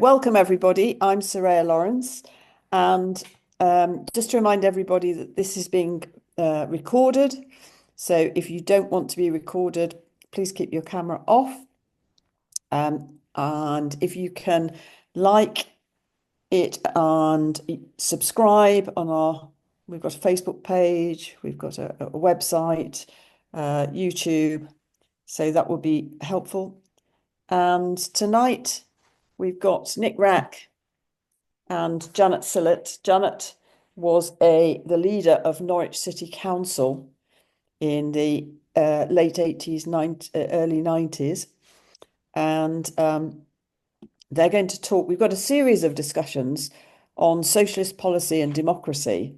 welcome everybody. I'm Soraya Lawrence, and just to remind everybody that this is being recorded. So if you don't want to be recorded, please keep your camera off. And if you can like it and subscribe on we've got a Facebook page, we've got a website, YouTube, so that would be helpful. And tonight we've got Nick Wrack and Janet Sillett. Janet was the leader of Norwich City Council in the late 80s, early 90s. And they're going to talk. We've got a series of discussions on socialist policy and democracy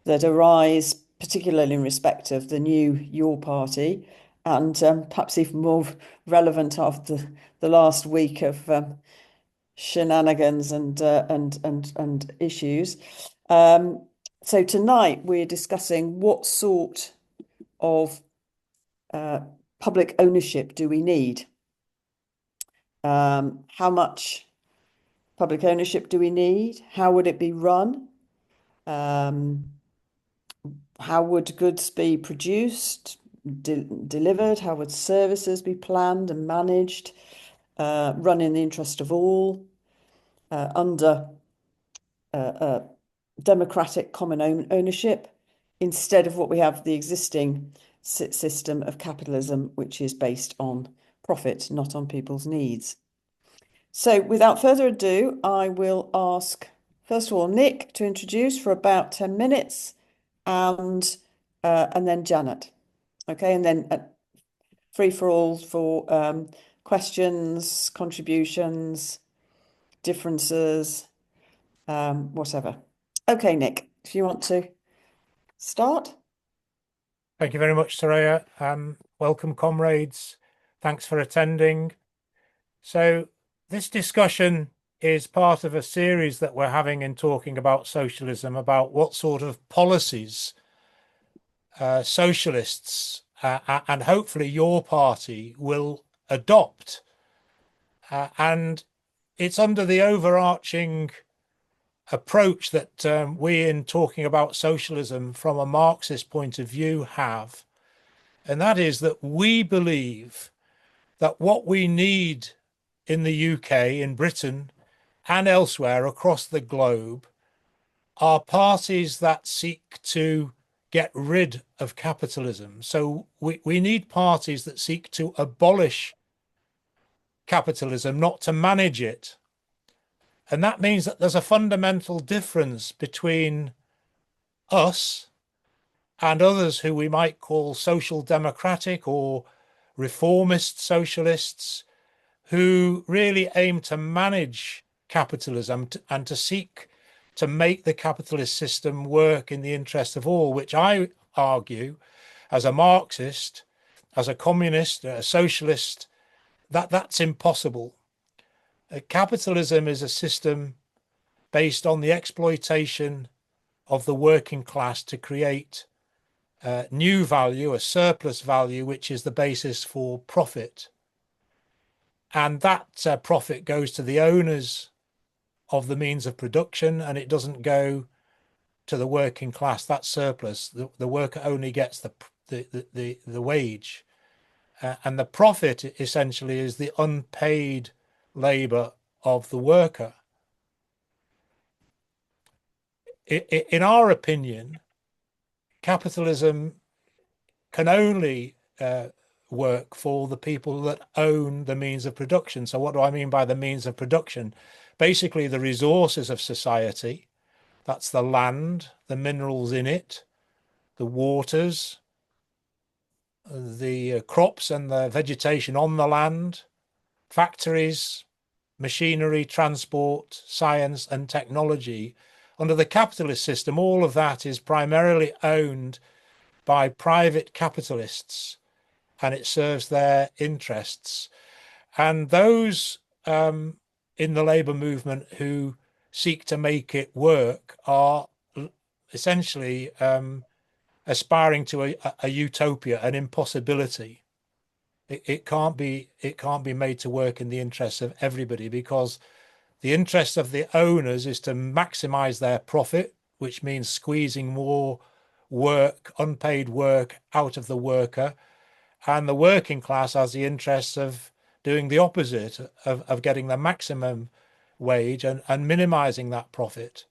that arise particularly in respect of the new Your Party, and perhaps even more relevant after the last week of shenanigans and issues. So tonight we're discussing what sort of public ownership do we need? How much public ownership do we need? How would it be run? How would goods be produced, delivered? How would services be planned and managed, run in the interest of all, under democratic common ownership, instead of what we have, the existing system of capitalism, which is based on profit, not on people's needs. So without further ado, I will ask, first of all, Nick to introduce for about 10 minutes, and then Janet. Okay, and then free for all for questions, contributions, differences, whatever. Okay, Nick, if you want to start. Thank you very much, Soraya. Welcome, comrades. Thanks for attending. So this discussion is part of a series that we're having in talking about socialism, about what sort of policies socialists and hopefully your party will adopt. And it's under the overarching approach that we, in talking about socialism from a Marxist point of view, have. And that is that we believe that what we need in the UK, in Britain, and elsewhere across the globe are parties that seek to get rid of capitalism. So we need parties that seek to abolish capitalism, not to manage it. And that means that there's a fundamental difference between us and others who we might call social democratic or reformist socialists, who really aim to manage capitalism and to seek to make the capitalist system work in the interest of all, which I argue, as a Marxist, as a communist, a socialist, that's impossible. Capitalism is a system based on the exploitation of the working class to create new value, a surplus value, which is the basis for profit. And that profit goes to the owners of the means of production, and it doesn't go to the working class. That surplus, the worker only gets the wage, and the profit essentially is the unpaid labor of the worker. In our opinion, capitalism can only work for the people that own the means of production. So what do I mean by the means of production? Basically, the resources of society. That's the land, the minerals in it, the waters, the crops and the vegetation on the land, factories, machinery, transport, science and technology. Under the capitalist system, all of that is primarily owned by private capitalists, and it serves their interests. And those in the labour movement who seek to make it work are essentially aspiring to a utopia, an impossibility. It can't be made to work in the interests of everybody, because The interest of the owners is to maximize their profit, which means squeezing more work, unpaid work out of the worker. And the working class has the interest of doing the opposite, of getting the maximum wage and minimizing that profit.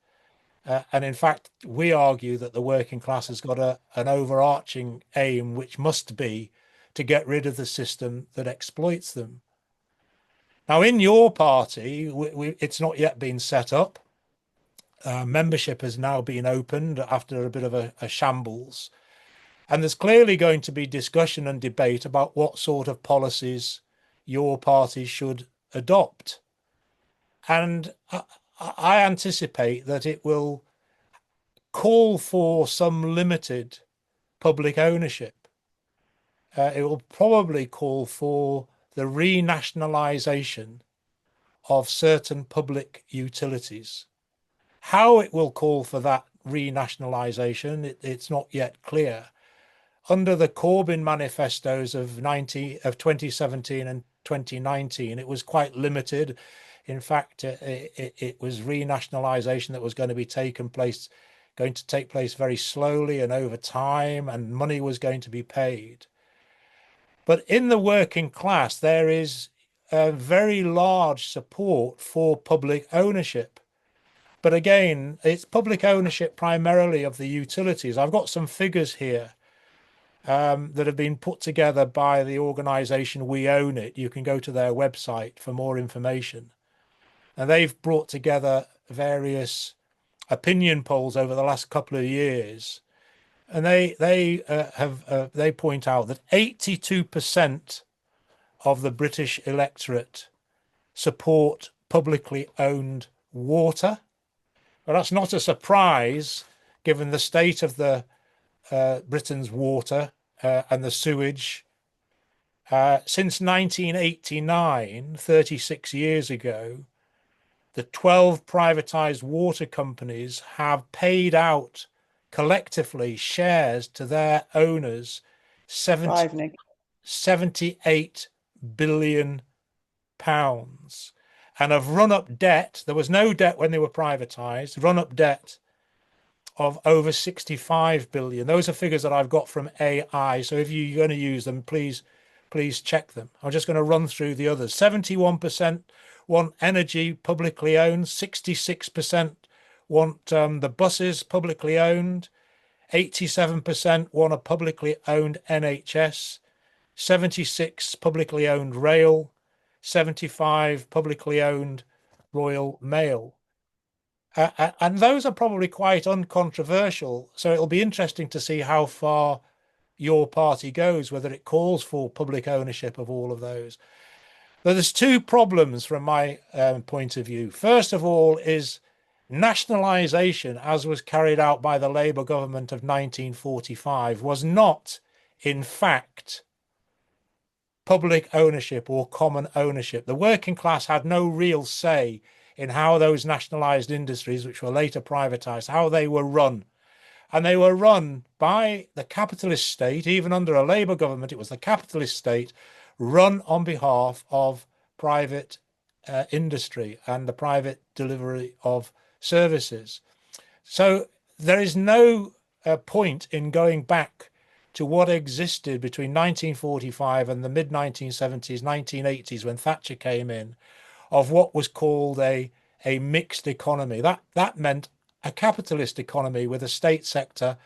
And in fact, we argue that the working class has got an overarching aim, which must be to get rid of the system that exploits them. Now, in your party, it's not yet been set up. Membership has now been opened after a bit of a shambles. And there's clearly going to be discussion and debate about what sort of policies your party should adopt. And I anticipate that it will call for some limited public ownership. It will probably call for the renationalisation of certain public utilities. How it will call for that renationalisation, it's not yet clear. Under the Corbyn manifestos of 2017 and 2019, it was quite limited. In fact, it was renationalisation that was going to take place very slowly and over time, and money was going to be paid. But in the working class, there is a very large support for public ownership. But again, it's public ownership primarily of the utilities. I've got some figures here that have been put together by the organisation We Own It. You can go to their website for more information. And they've brought together various opinion polls over the last couple of years. And they point out that 82% of the British electorate support publicly owned water. Well, that's not a surprise given the state of the Britain's water and the sewage. Since 1989, 36 years ago, the 12 privatized water companies have paid out collectively shares to their owners 78 billion pounds, and have run up debt. There was no debt when they were privatized, run up debt of over 65 billion. Those are figures that I've got from AI. So if you're going to use them, please check them. I'm just going to run through the others. 71% want energy publicly owned, 66% want the buses publicly owned, 87% want a publicly owned NHS, 76 publicly owned rail, 75 publicly owned Royal Mail. And those are probably quite uncontroversial. So it'll be interesting to see how far your party goes, whether it calls for public ownership of all of those. But there's two problems from my point of view. First of all is nationalisation, as was carried out by the Labour government of 1945, was not, in fact, public ownership or common ownership. The working class had no real say in how those nationalised industries, which were later privatised, how they were run. And they were run by the capitalist state. Even under a Labour government, it was the capitalist state run on behalf of private industry and the private delivery of services. So there is no point in going back to what existed between 1945 and the mid-1970s, 1980s, when Thatcher came in, of what was called a mixed economy. That meant a capitalist economy with a state sector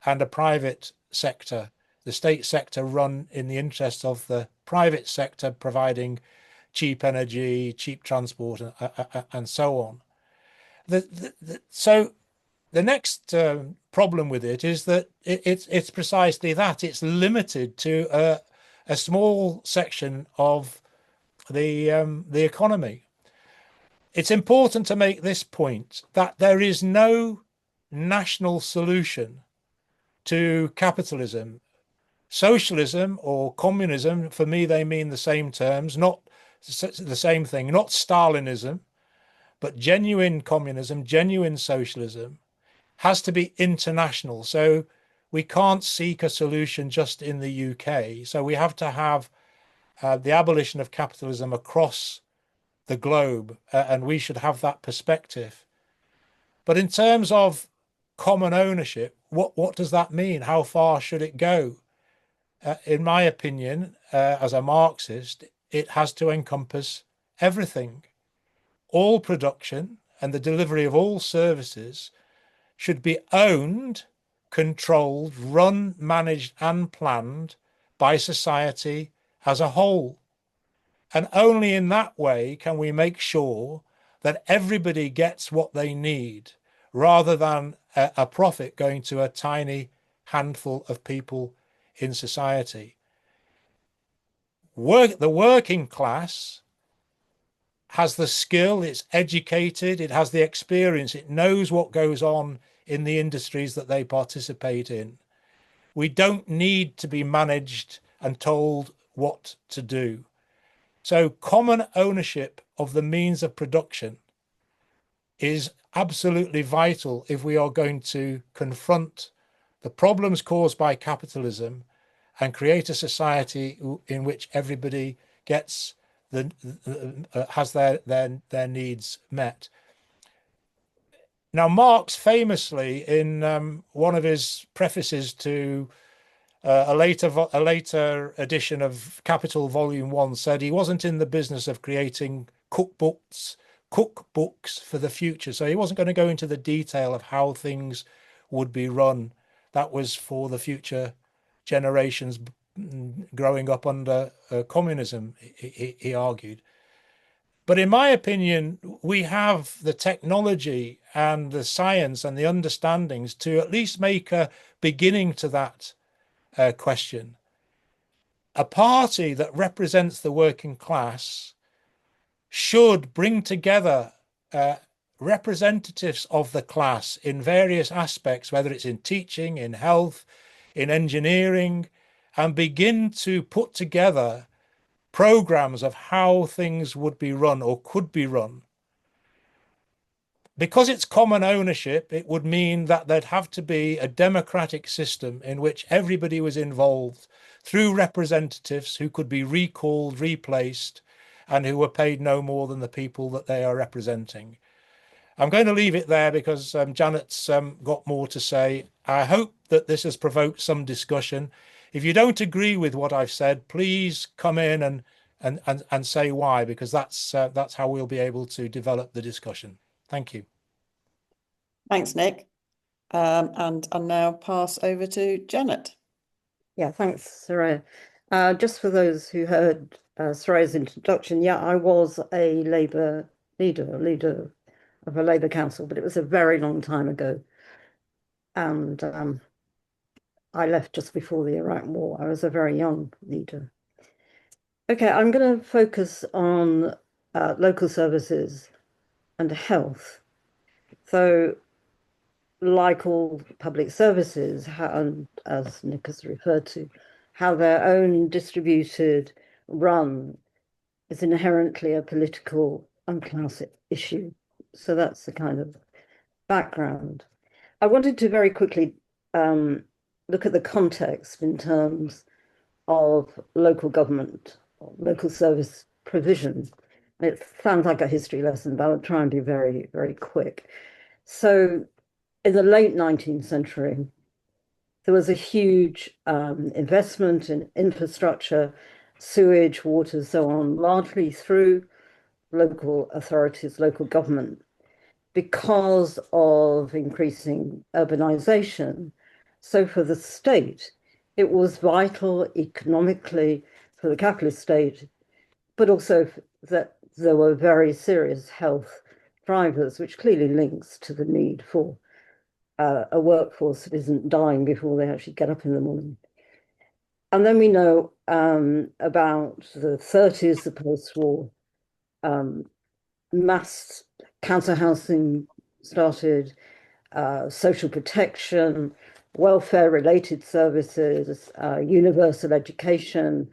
and a private sector. The state sector run in the interest of the private sector, providing cheap energy, cheap transport, and so on. So the next problem with it is that it's precisely that. It's limited to a small section of the economy. It's important to make this point, that there is no national solution to capitalism. Socialism or communism, for me, they mean the same terms, not the same thing, not Stalinism, but genuine communism, genuine socialism has to be international. So we can't seek a solution just in the UK. So we have to have the abolition of capitalism across the globe, and we should have that perspective. But in terms of common ownership, what does that mean? How far should it go? In my opinion, as a Marxist, it has to encompass everything. All production and the delivery of all services should be owned, controlled, run, managed, and planned by society as a whole. And only in that way can we make sure that everybody gets what they need, rather than a profit going to a tiny handful of people in society. The working class has the skill, it's educated, it has the experience, it knows what goes on in the industries that they participate in. We don't need to be managed and told what to do. So common ownership of the means of production is absolutely vital if we are going to confront the problems caused by capitalism and create a society in which everybody gets has their needs met. Now, Marx famously, in one of his prefaces to a later edition of Capital Volume 1, said he wasn't in the business of creating cookbooks for the future. So he wasn't going to go into the detail of how things would be run. That was for the future generations growing up under communism, he argued. But in my opinion, we have the technology and the science and the understandings to at least make a beginning to that question. A party that represents the working class should bring together representatives of the class in various aspects, whether it's in teaching, in health, in engineering, and begin to put together programs of how things would be run or could be run. Because it's common ownership, it would mean that there'd have to be a democratic system in which everybody was involved through representatives who could be recalled, replaced, and who were paid no more than the people that they are representing. I'm going to leave it there because Janet's got more to say. I hope that this has provoked some discussion. If you don't agree with what I've said, please come in and say why, because that's how we'll be able to develop the discussion. Thank you. Thanks, Nick. And I'll now pass over to Janet. Yeah, thanks, Soraya. Just for those who heard Soraya's introduction, yeah, I was a Labour leader of a Labour council, but it was a very long time ago. And I left just before the Iraq War. I was a very young leader. Okay, I'm going to focus on local services and health. So, like all public services, and as Nick has referred to, how their own distributed run is inherently a political and class issue. So that's the kind of background. I wanted to very quickly look at the context in terms of local government, or local service provision. It sounds like a history lesson, but I'll try and be very, very quick. So in the late 19th century, there was a huge investment in infrastructure, sewage, water, so on, largely through local authorities, local government, because of increasing urbanization. So for the state, it was vital economically for the capitalist state, but also that there were very serious health drivers, which clearly links to the need for a workforce that isn't dying before they actually get up in the morning. And then we know about the 30s, the post-war mass council housing started, social protection, welfare-related services, universal education,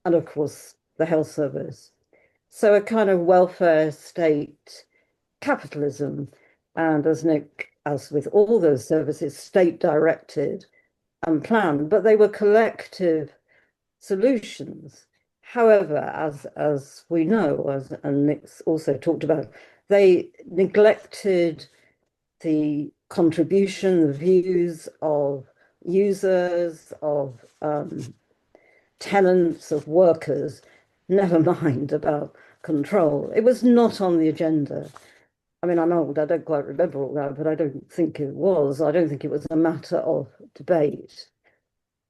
and of course, the health service. So a kind of welfare state capitalism, and as with all those services, state-directed and planned, but they were collective solutions However, as we know, and Nick's also talked about, they neglected the contribution, the views of users, of tenants, of workers, never mind about control. It was not on the agenda. I mean, I'm old, I don't quite remember all that, but I don't think it was. I don't think it was a matter of debate.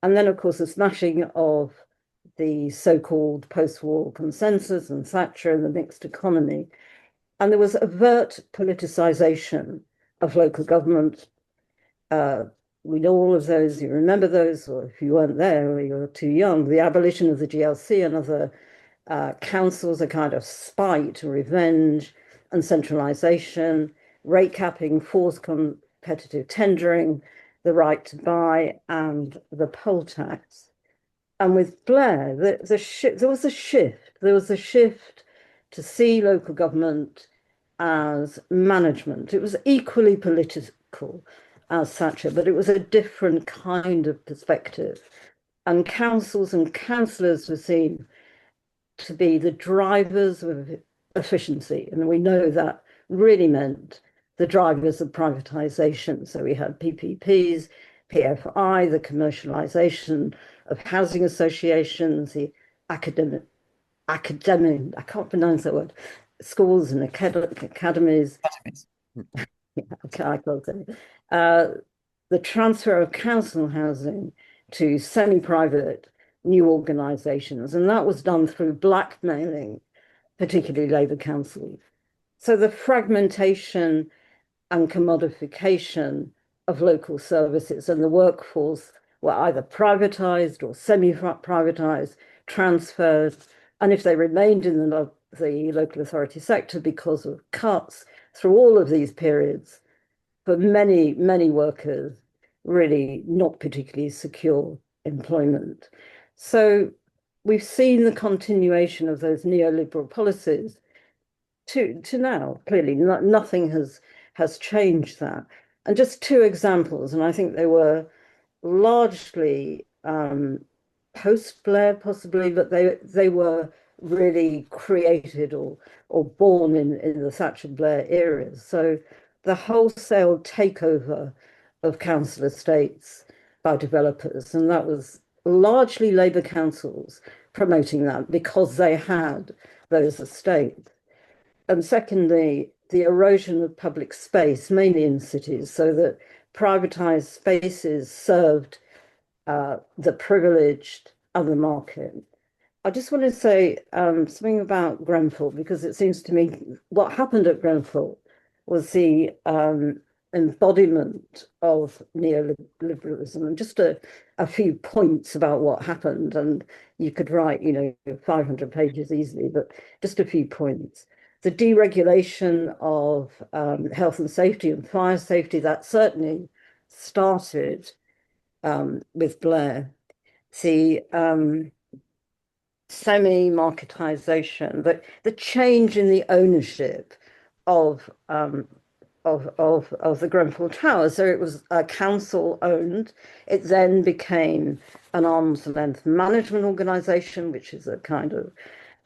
And then, of course, the smashing of the so-called post-war consensus and Thatcher and the mixed economy. And there was overt politicization of local government. We know all of those, you remember those, or if you weren't there or you're too young, the abolition of the GLC and other councils, a kind of spite, revenge, and centralisation, rate capping, forced competitive tendering, the right to buy, and the poll tax. And with Blair, there was a shift. There was a shift to see local government as management. It was equally political as Thatcher, but it was a different kind of perspective. And councils and councillors were seen to be the drivers of efficiency. And we know that really meant the drivers of privatization. So we had PPPs, PFI, the commercialization of housing associations, the academic, I can't pronounce that word, schools and academies. Yeah, I can't say. The transfer of council housing to semi-private new organisations, and that was done through blackmailing, particularly Labour councils. So the fragmentation and commodification of local services and the workforce were either privatised or semi-privatised, transferred, and if they remained in the local authority sector because of cuts through all of these periods, for many, many workers, really not particularly secure employment. So we've seen the continuation of those neoliberal policies to now. Clearly, nothing has changed that. And just two examples, and I think they were largely post-Blair, possibly, but they were really created or born in the Thatcher Blair eras. So the wholesale takeover of council estates by developers, and that was largely Labour councils promoting that because they had those estates. And secondly, the erosion of public space, mainly in cities, so that privatized spaces served the privileged and the market. I just want to say something about Grenfell, because it seems to me what happened at Grenfell was the embodiment of neoliberalism. And just a few points about what happened. And you could write, 500 pages easily, but just a few points. The deregulation of health and safety and fire safety, that certainly started with Blair. The semi-marketization, the change in the ownership of the Grenfell Tower. So it was council owned. It then became an arm's length management organization, which is a kind of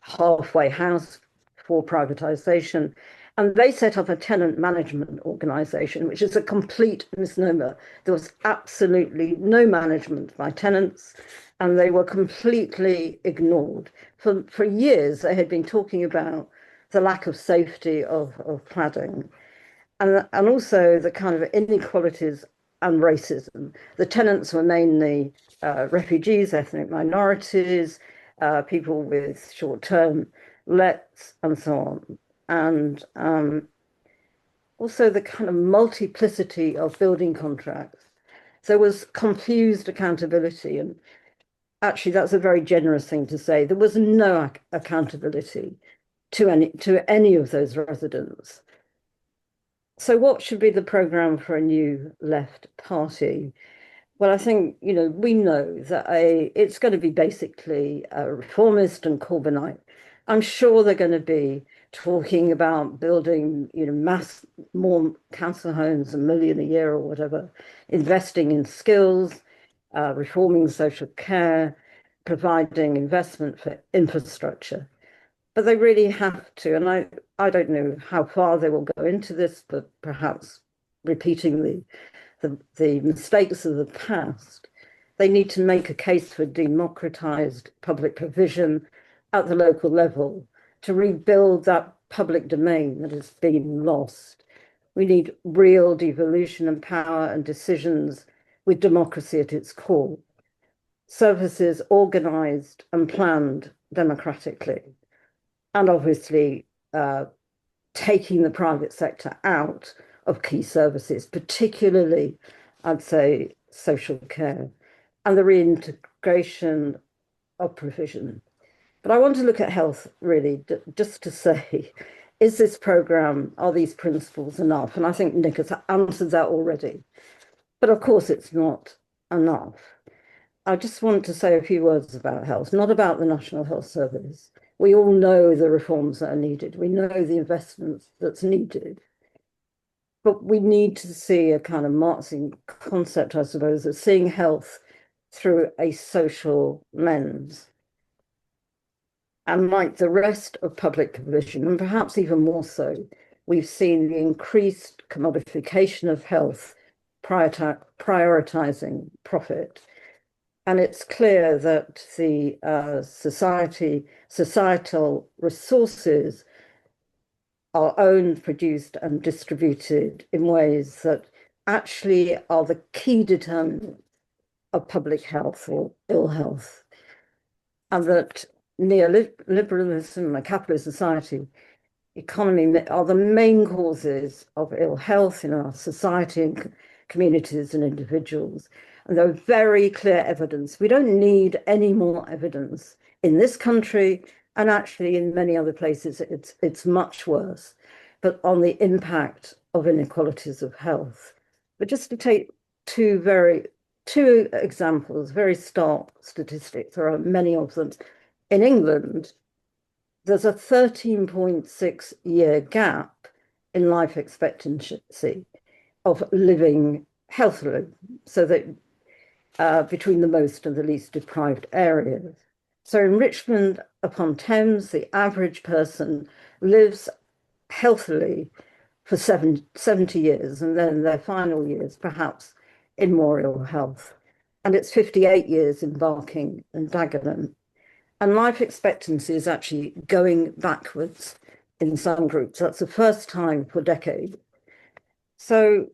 halfway house for privatization. And they set up a tenant management organization, which is a complete misnomer. There was absolutely no management by tenants, and they were completely ignored. For years, they had been talking about the lack of safety of cladding, and also the kind of inequalities and racism. The tenants were mainly refugees, ethnic minorities, people with short-term lets, and so on. And also the kind of multiplicity of building contracts. There was confused accountability, and actually that's a very generous thing to say. There was no accountability to any of those residents. So what should be the programme for a new left party? Well, I think, we know that it's going to be basically reformist and Corbynite. I'm sure they're going to be talking about building, more council homes, 1 million a year or whatever, investing in skills, reforming social care, providing investment for infrastructure. But they really have to, and I don't know how far they will go into this, but perhaps repeating the mistakes of the past, they need to make a case for democratized public provision at the local level to rebuild that public domain that has been lost. We need real devolution of power and decisions with democracy at its core. Services organized and planned democratically, and obviously taking the private sector out of key services, particularly, I'd say, social care, and the reintegration of provision. But I want to look at health really, just to say, is this programme, are these principles enough? And I think Nick has answered that already. But of course, it's not enough. I just want to say a few words about health, not about the National Health Service. We all know the reforms that are needed. We know the investments that's needed. But we need to see a kind of Marxian concept, I suppose, of seeing health through a social lens. And like the rest of public provision, and perhaps even more so, we've seen the increased commodification of health, prioritizing profit. And it's clear that the societal resources are owned, produced, and distributed in ways that actually are the key determinant of public health or ill health. And that neoliberalism and a capitalist society economy are the main causes of ill health in our society and communities and individuals. And there are very clear evidence. We don't need any more evidence in this country, and actually in many other places, it's much worse, but on the impact of inequalities of health. But just to take two examples, very stark statistics, there are many of them. In England, there's a 13.6-year gap in life expectancy of living healthily, so that between the most and the least deprived areas. So in Richmond-upon-Thames, the average person lives healthily for 70 years, and then their final years, perhaps, in more ill health. And it's 58 years in Barking and Dagenham. And life expectancy is actually going backwards in some groups. That's the first time for decades. So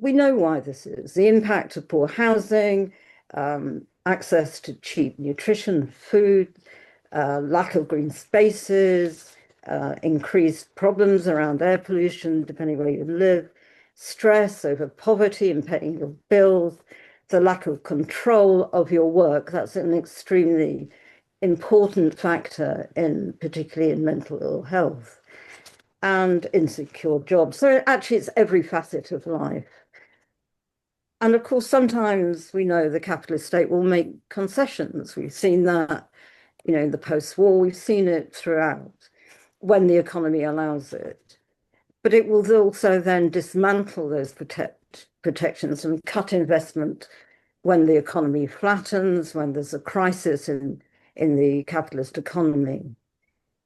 we know why this is. The impact of poor housing, access to cheap nutrition, food, lack of green spaces, increased problems around air pollution, depending where you live, stress over poverty and paying your bills, the lack of control of your work. That's an extremely important factor particularly in mental ill health, and insecure jobs. So actually it's every facet of life. And of course, sometimes we know the capitalist state will make concessions. We've seen that, in the post-war, we've seen it throughout when the economy allows it. But it will also then dismantle those protections and cut investment when the economy flattens, when there's a crisis in the capitalist economy.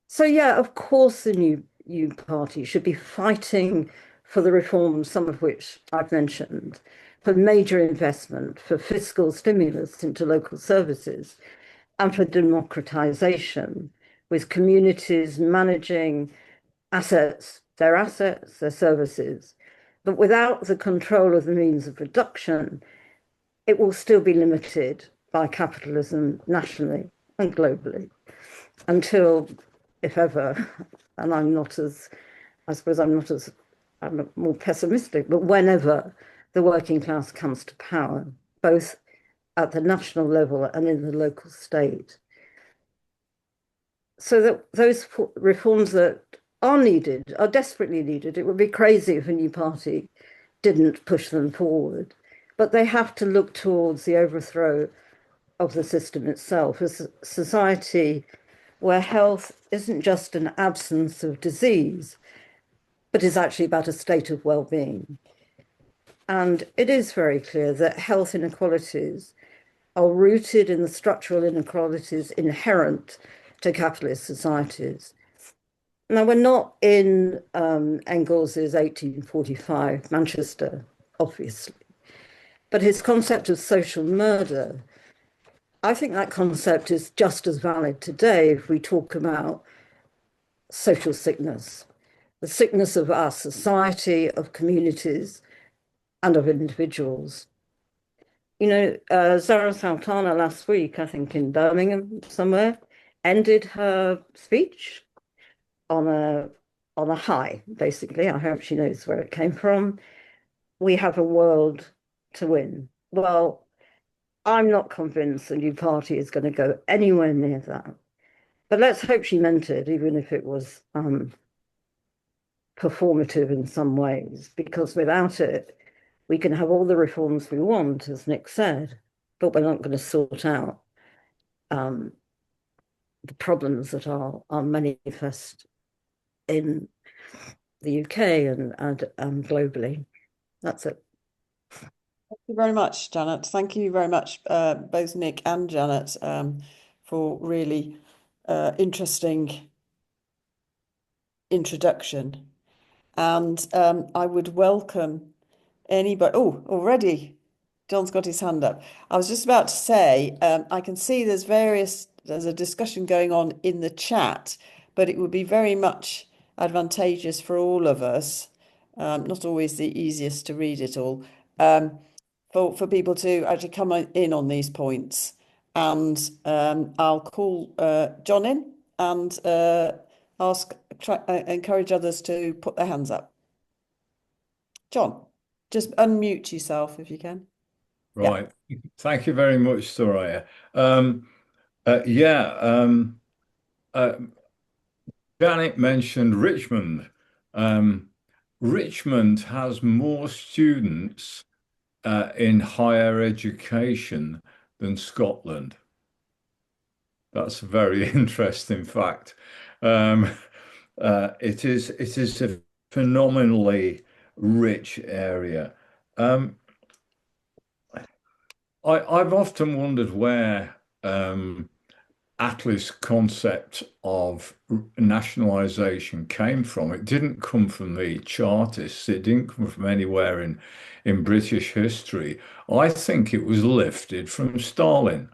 So yeah, of course, the new party should be fighting for the reforms, some of which I've mentioned, for major investment, for fiscal stimulus into local services, and for democratization, with communities managing their services. But without the control of the means of production, it will still be limited by capitalism nationally and globally until, if ever, and I'm more pessimistic, but whenever the working class comes to power, both at the national level and in the local state. So that those reforms that are needed, are desperately needed. It would be crazy if a new party didn't push them forward, but they have to look towards the overthrow of the system itself, as a society where health isn't just an absence of disease, but is actually about a state of well-being. And it is very clear that health inequalities are rooted in the structural inequalities inherent to capitalist societies. Now, we're not in Engels's 1845 Manchester, obviously, but his concept of social murder, I think that concept is just as valid today if we talk about social sickness, the sickness of our society, of communities, and of individuals. Zara Sultana last week, I think in Birmingham somewhere, ended her speech on a high, basically. I hope she knows where it came from. We have a world to win. Well, I'm not convinced the new party is going to go anywhere near that. But let's hope she meant it, even if it was performative in some ways, because without it, we can have all the reforms we want, as Nick said, but we're not going to sort out the problems that are manifest in the UK and globally. That's it. Thank you very much, Janet. Thank you very much, both Nick and Janet, for really interesting introduction. And I would welcome anybody. Oh, already, John's got his hand up. I was just about to say, I can see there's a discussion going on in the chat, but it would be very much advantageous for all of us, not always the easiest to read it all, for people to actually come in on these points. And I'll call John in and encourage others to put their hands up. John, just unmute yourself if you can. Right. Yeah. Thank you very much, Soraya. Janet mentioned Richmond. Richmond has more students in higher education than Scotland. That's a very interesting fact. It is a phenomenally rich area. I've often wondered where Attlee's concept of nationalisation came from. It didn't come from the Chartists. It didn't come from anywhere in British history. I think it was lifted from Stalin.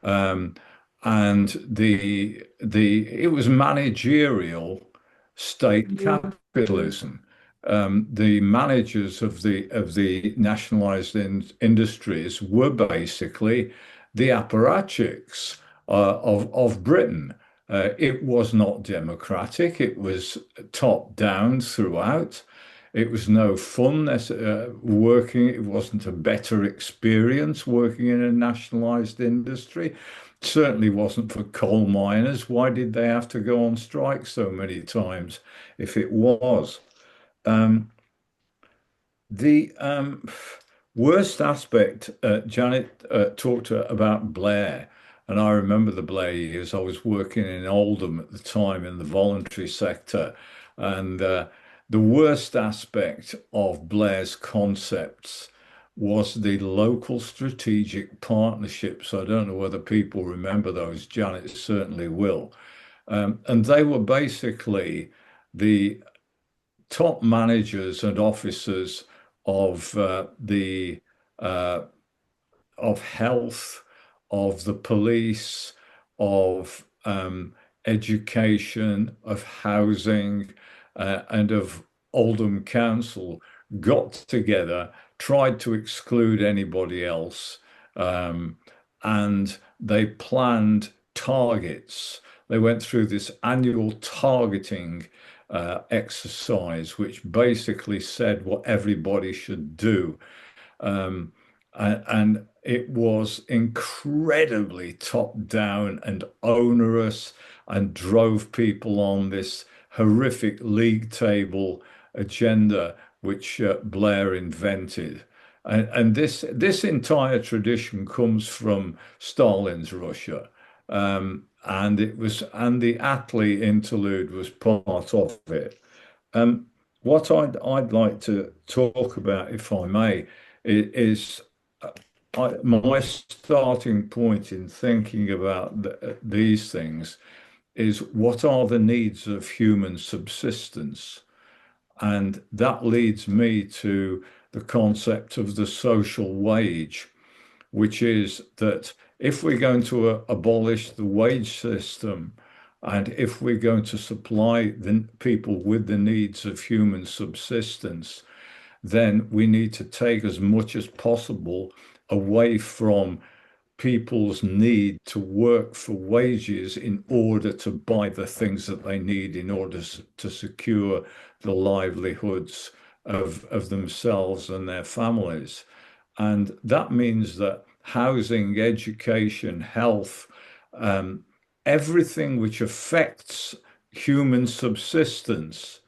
And it was managerial state capitalism. The managers of the nationalized industries were basically the apparatchiks of Britain. It was not democratic. It was top down throughout. It was no fun working. It wasn't a better experience working in a nationalized industry. Certainly wasn't for coal miners. Why did they have to go on strike so many times if it was? The worst aspect, Janet talked about Blair, and I remember the Blair years. I was working in Oldham at the time in the voluntary sector, and the worst aspect of Blair's concepts was the local strategic partnerships. I don't know whether people remember those. Janet certainly will. And they were basically the top managers and officers of of health, of the police, of education, of housing, and of Oldham Council got together, tried to exclude anybody else, and they planned targets. They went through this annual targeting exercise, which basically said what everybody should do. And it was incredibly top down and onerous and drove people on this horrific league table agenda, which Blair invented. And this entire tradition comes from Stalin's Russia. And the Attlee interlude was part of it. What I'd like to talk about, if I may, is my starting point in thinking about these things is what are the needs of human subsistence? And that leads me to the concept of the social wage, which is that if we're going to abolish the wage system and if we're going to supply the people with the needs of human subsistence, then we need to take as much as possible away from people's need to work for wages in order to buy the things that they need in order to secure the livelihoods of themselves and their families. And that means that housing, education, health, everything which affects human subsistence,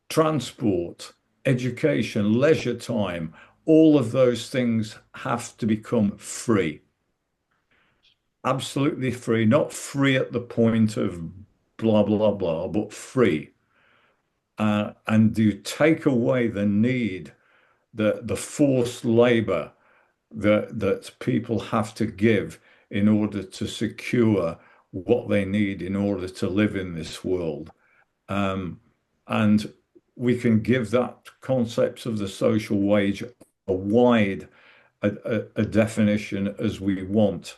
transport, education, leisure time, all of those things have to become free. Absolutely free, not free at the point of blah, blah, blah, but free. And you take away the need, the forced labor that people have to give in order to secure what they need in order to live in this world. And we can give that concept of the social wage a wide a definition as we want.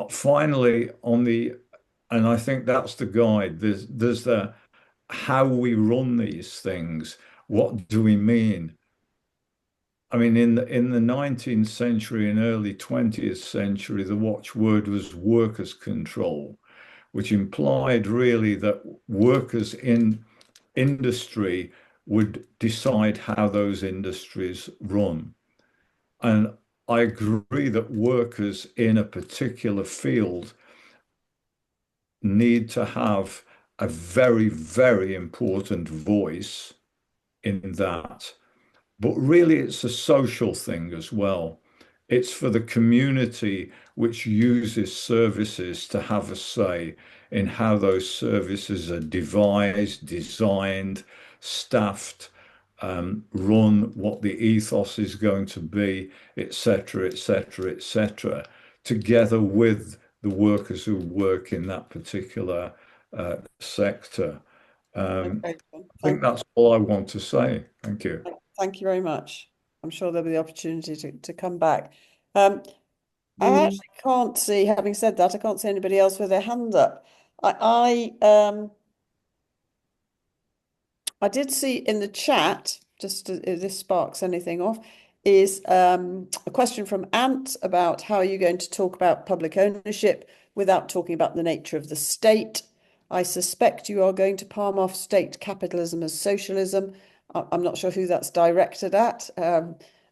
Finally, and I think that's the guide. There's the how we run these things. What do we mean? I mean, in the 19th century and early 20th century, the watchword was workers' control, which implied really that workers in industry would decide how those industries run. And I agree that workers in a particular field need to have a very, very important voice in that. But really, it's a social thing as well. It's for the community which uses services to have a say in how those services are devised, designed, staffed, run, what the ethos is going to be, etc., etc., etc., together with the workers who work in that particular sector. Okay. I think that's all I want to say. Thank you. Thank you very much. I'm sure there'll be the opportunity to come back. I actually can't see, having said that, I can't see anybody else with their hand up. I did see in the chat, just if this sparks anything off, is a question from Ant about how are you going to talk about public ownership without talking about the nature of the state. I suspect you are going to palm off state capitalism as socialism. I'm not sure who that's directed at.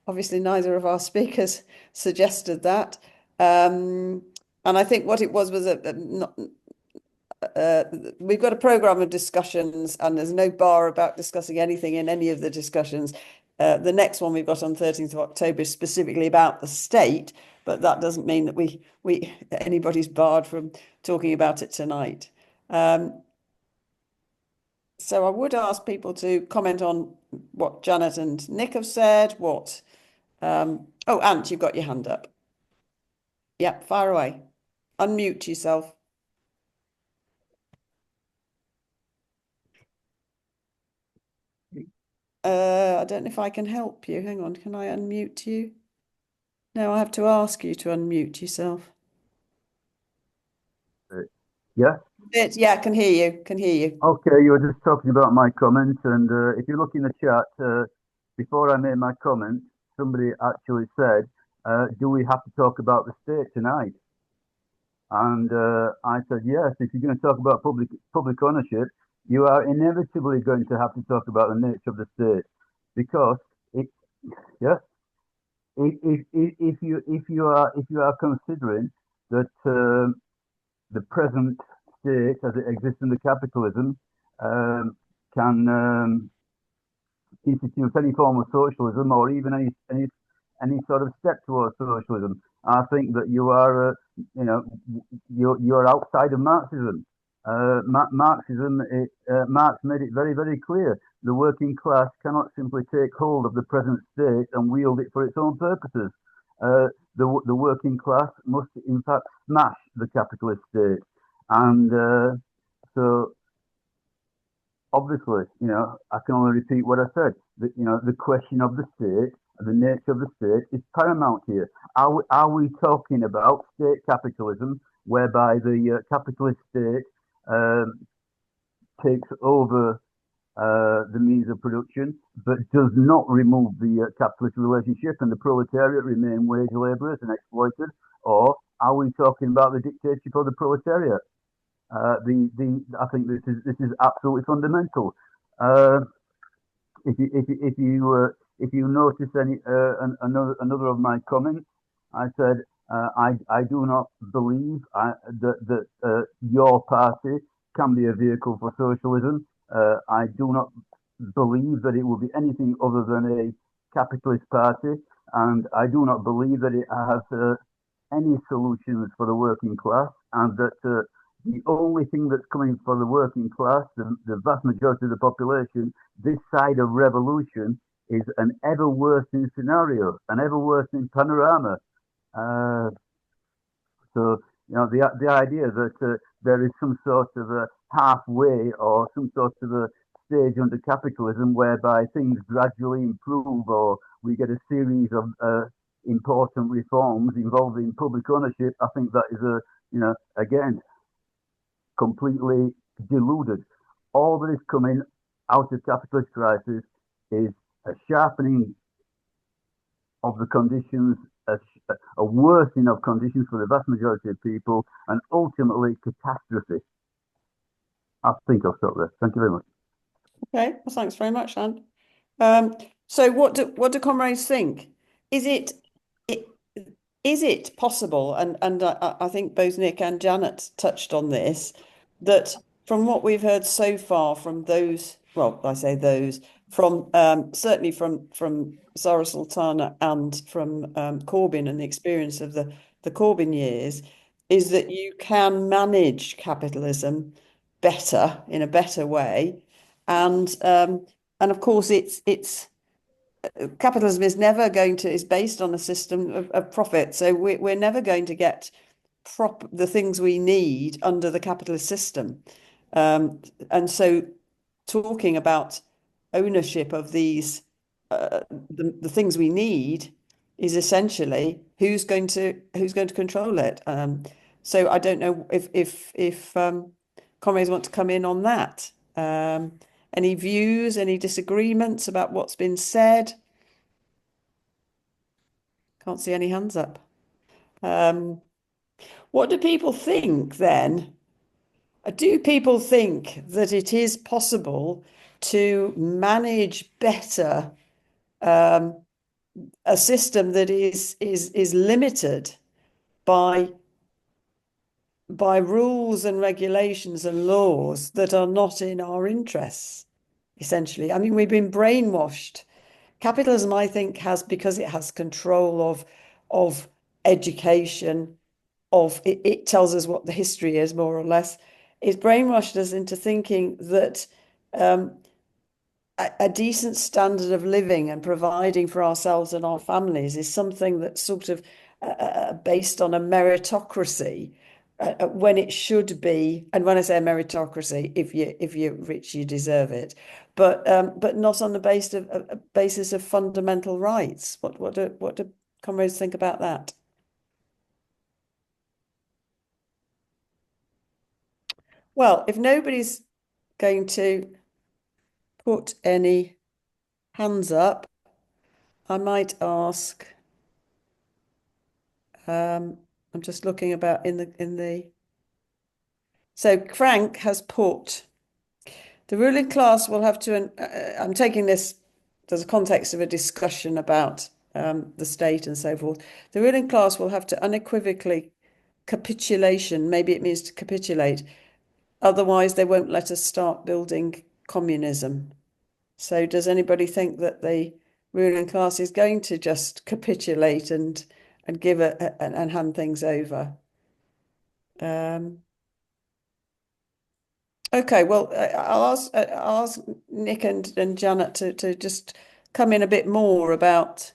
Obviously, neither of our speakers suggested that. And I think what it was we've got a program of discussions and there's no bar about discussing anything in any of the discussions. The next one we've got on 13th of October is specifically about the state, but that doesn't mean that anybody's barred from talking about it tonight. So I would ask people to comment on what Janet and Nick have said. Oh, Ant, you've got your hand up. Yep, fire away. Unmute yourself. I don't know if I can help you. Hang on, can I unmute you? No, I have to ask you to unmute yourself. Yeah. Yeah, I can hear you. Can hear you. Okay, you were just talking about my comment, and if you look in the chat, before I made my comment, somebody actually said, "Do we have to talk about the state tonight?" And I said, "Yes. If you're going to talk about public ownership, you are inevitably going to have to talk about the nature of the state, because if you are considering that the present state as it exists in the capitalism can institute any form of socialism or even any sort of step towards socialism, I think that you are you're outside of Marxism. Marx made it very, very clear the working class cannot simply take hold of the present state and wield it for its own purposes. The working class must, in fact, smash the capitalist state. And so, obviously, I can only repeat what I said. The question of the state, the nature of the state, is paramount here. Are we talking about state capitalism, whereby the capitalist state takes over the means of production, but does not remove the capitalist relationship and the proletariat remain wage laborers and exploited? Or are we talking about the dictatorship of the proletariat? I think this is absolutely fundamental. If you notice another of my comments, I said I do not believe that your party can be a vehicle for socialism. I do not believe that it will be anything other than a capitalist party, and I do not believe that it has any solutions for the working class, and that the only thing that's coming for the working class, the vast majority of the population, this side of revolution, is an ever worsening scenario, an ever worsening panorama. So, the idea that there is some sort of a halfway or some sort of a stage under capitalism whereby things gradually improve, or we get a series of important reforms involving public ownership, I think that is again, completely deluded. All that is coming out of capitalist crisis is a sharpening of the conditions, a worsening of conditions for the vast majority of people, and ultimately catastrophe. I think I'll stop there. Thank you very much. Okay, well, thanks very much, Anne. So what do comrades think? Is it possible, and I think both Nick and Janet touched on this, that from what we've heard so far from those, well, I say those, from certainly from Zara Sultana and from Corbyn and the experience of the Corbyn years, is that you can manage capitalism better, in a better way, and of course it's capitalism is based on a system of profit, so we're never going to get the things we need under the capitalist system, and so talking about ownership of these the things we need is essentially who's going to control it. So I don't know if comrades want to come in on that. Any views, any disagreements about what's been said? Can't see any hands up. What do people think then? Do people think that it is possible to manage better a system that is limited by rules and regulations and laws that are not in our interests, essentially? I mean, we've been brainwashed. Capitalism, I think, because it has control of education, it tells us what the history is, more or less. It's brainwashed us into thinking that a decent standard of living and providing for ourselves and our families is something that's sort of based on a meritocracy, when it should be. And when I say a meritocracy, if you're rich, you deserve it, but not on the basis of fundamental rights. What do comrades think about that? Well, if nobody's going to put any hands up, I might ask. I'm just looking about in the. So Frank has put, the ruling class will have to. I'm taking this. There's a context of a discussion about the state and so forth. The ruling class will have to unequivocally capitulation. Maybe it means to capitulate. Otherwise, they won't let us start building communism. So does anybody think that the ruling class is going to just capitulate and give and hand things over? Okay, well, I'll ask Nick and Janet to just come in a bit more about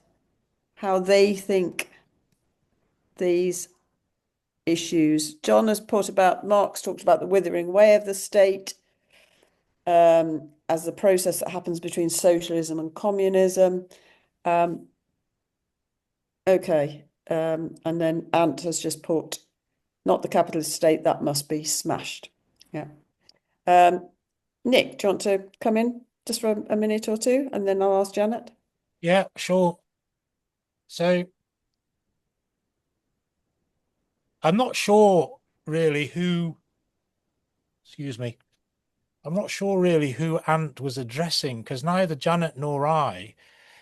how they think these issues. John has put about, Mark's talked about the withering away of the state as the process that happens between socialism and communism. Okay, and then Ant has just put, not the capitalist state, that must be smashed. Yeah. Nick, do you want to come in just for a minute or two, and then I'll ask Janet? Yeah, sure. So I'm not sure really who, excuse me, I'm not sure really who Ant was addressing, because neither Janet nor I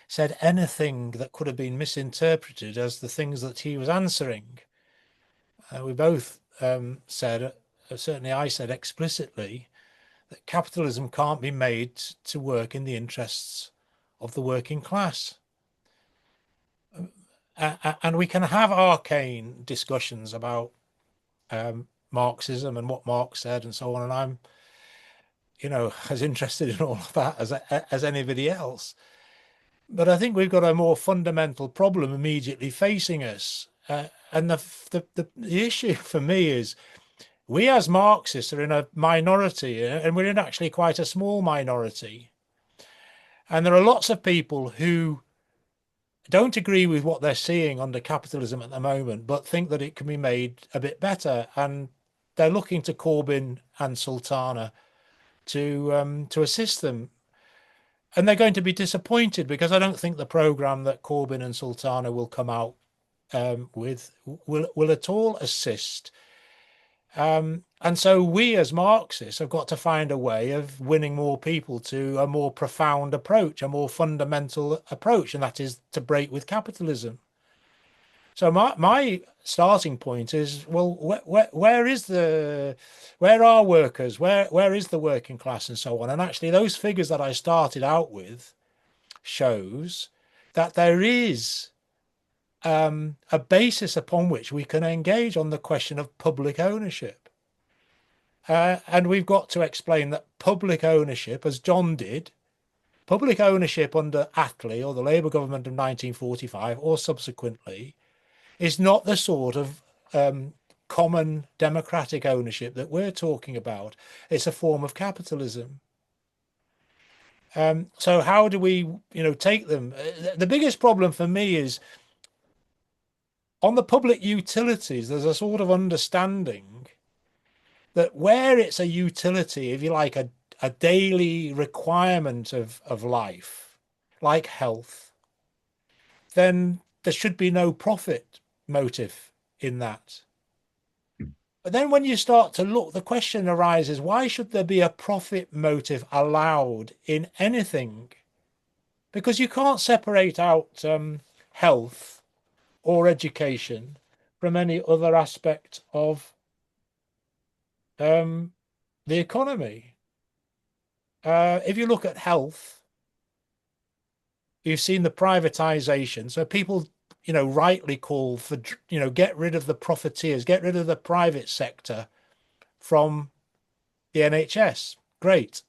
said anything that could have been misinterpreted as the things that he was answering. We both said, certainly I said explicitly, that capitalism can't be made to work in the interests of the working class. And we can have arcane discussions about Marxism and what Marx said and so on. And I'm, as interested in all of that as anybody else. But I think we've got a more fundamental problem immediately facing us. And the issue for me is we as Marxists are in a minority, and we're in actually quite a small minority. And there are lots of people who don't agree with what they're seeing under capitalism at the moment, but think that it can be made a bit better. And they're looking to Corbyn and Sultana to assist them. And they're going to be disappointed because I don't think the programme that Corbyn and Sultana will come out with will at all assist. And so we as Marxists have got to find a way of winning more people to a more profound approach, a more fundamental approach, and that is to break with capitalism. So my starting point is, well, where are workers? Where is the working class and so on? And actually those figures that I started out with shows that there is a basis upon which we can engage on the question of public ownership. And we've got to explain that public ownership, as John did, public ownership under Attlee or the Labour government of 1945 or subsequently, is not the sort of common democratic ownership that we're talking about. It's a form of capitalism. So how do we, take them? The biggest problem for me is on the public utilities, there's a sort of understanding that where it's a utility, if you like, a daily requirement of life, like health, then there should be no profit motive in that. But then when you start to look, the question arises, why should there be a profit motive allowed in anything? Because you can't separate out health or education from any other aspect of the economy. If you look at health, you've seen the privatization. So people, rightly call for, get rid of the profiteers, get rid of the private sector from the NHS. Great.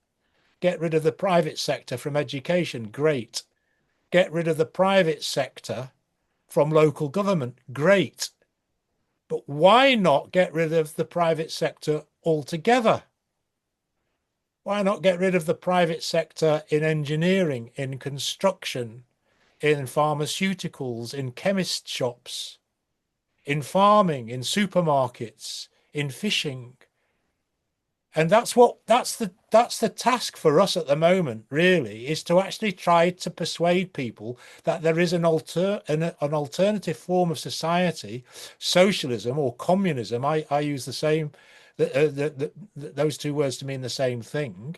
Get rid of the private sector from education. Great. Get rid of the private sector from local government. Great. But why not get rid of the private sector altogether? Why not get rid of the private sector in engineering, in construction, in pharmaceuticals, in chemist shops, in farming, in supermarkets, in fishing? And that's the task for us at the moment, really, is to actually try to persuade people that there is an alternative form of society, socialism or communism. I use the same, those two words to mean the same thing.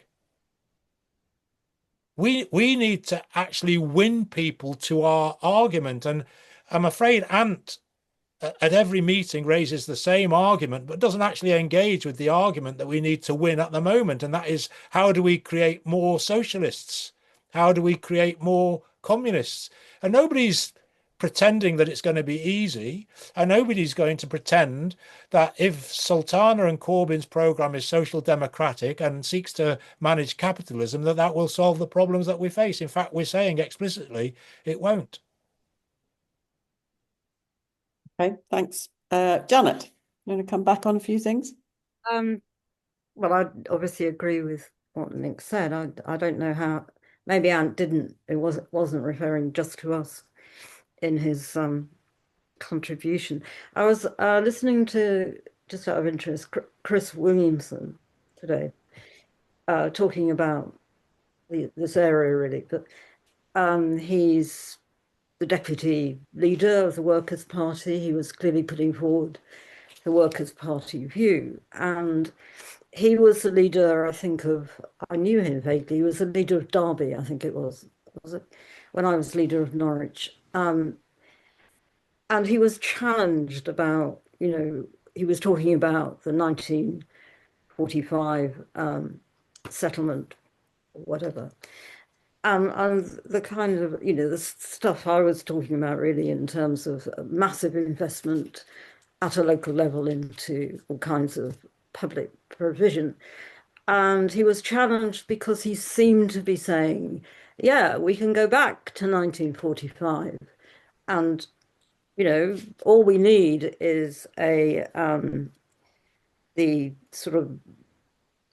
We need to actually win people to our argument, and I'm afraid Ant at every meeting raises the same argument, but doesn't actually engage with the argument that we need to win at the moment. And that is, how do we create more socialists? How do we create more communists? And nobody's pretending that it's going to be easy, and nobody's going to pretend that if Sultana and Corbyn's program is social democratic and seeks to manage capitalism, that that will solve the problems that we face. In fact, we're saying explicitly it won't. Okay, thanks. Janet, you want to come back on a few things? Well, I obviously agree with what Nick said. I don't know how. Maybe Ant didn't. It wasn't referring just to us in his contribution. I was listening to, just out of interest, Chris Williamson today, talking about this area really. But he's the deputy leader of the Workers' Party. He was clearly putting forward the Workers' Party view, and he was the leader, I think, I knew him vaguely. He was the leader of Derby, I think it was it? When I was leader of Norwich. And he was challenged about, he was talking about the 1945 settlement, or whatever. And the kind of, the stuff I was talking about really in terms of massive investment at a local level into all kinds of public provision. And he was challenged because he seemed to be saying, yeah, we can go back to 1945 and, all we need is the sort of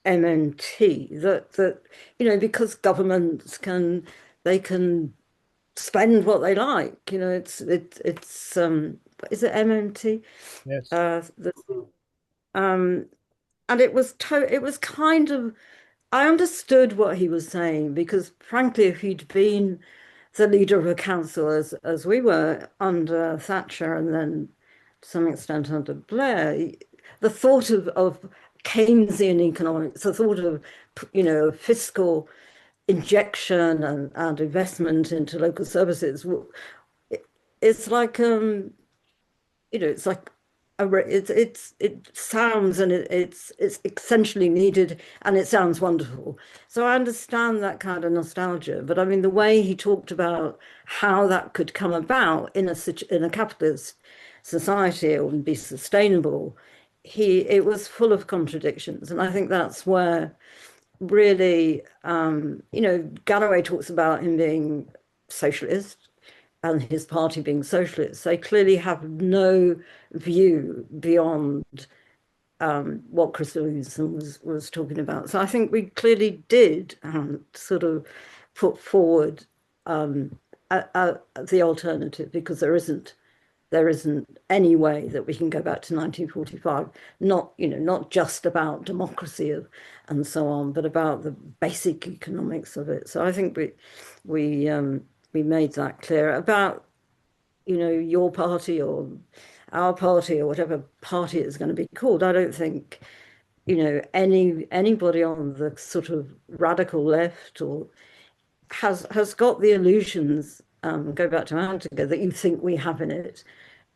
MMT that because governments can spend what they like. It's is it MMT? Yes. And it was kind of, I understood what he was saying, because frankly, if he'd been the leader of a council as we were under Thatcher and then to some extent under Blair, the thought of Keynesian economics, the thought of fiscal injection and investment into local services, it's like it's like it sounds, and it's essentially needed, and it sounds wonderful. So I understand that kind of nostalgia, but I mean the way he talked about how that could come about in a capitalist society and be sustainable, it was full of contradictions, and I think that's where really Galloway talks about him being socialist and his party being socialist. They clearly have no view beyond what Chris Williamson was talking about. So I think we clearly did sort of put forward the alternative, because there isn't any way that we can go back to 1945, not just about democracy and so on, but about the basic economics of it. So I think we made that clear about, your party or our party or whatever party it's going to be called. I don't think, anybody on the sort of radical left or has got the illusions, go back to Antigua, that you think we have in it,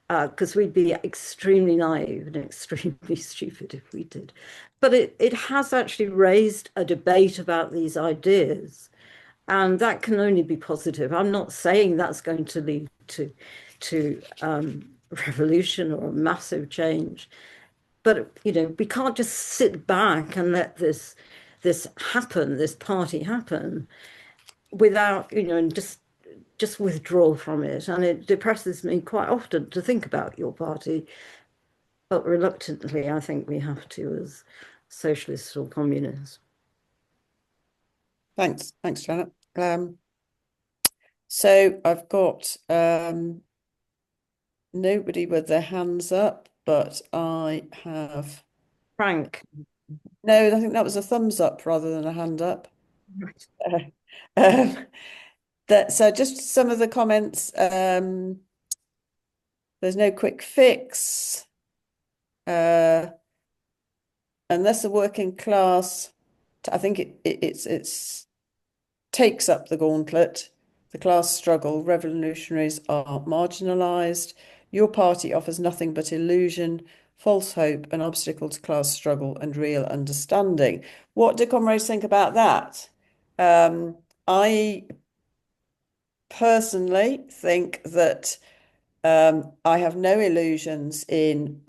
because we'd be extremely naive and extremely stupid if we did. But it has actually raised a debate about these ideas, and that can only be positive. I'm not saying that's going to lead to revolution or a massive change, but we can't just sit back and let this happen, this party happen, without and just withdraw from it. And it depresses me quite often to think about your party, but reluctantly I think we have to, as socialists or communists. Thanks, Janet. So I've got nobody with their hands up, but I have Frank. No, I think that was a thumbs up rather than a hand up. Right. So just some of the comments. There's no quick fix. Unless the working class, I think it's takes up the gauntlet. The class struggle, revolutionaries are marginalised. Your party offers nothing but illusion, false hope, an obstacle to class struggle and real understanding. What do comrades think about that? I personally think that I have no illusions in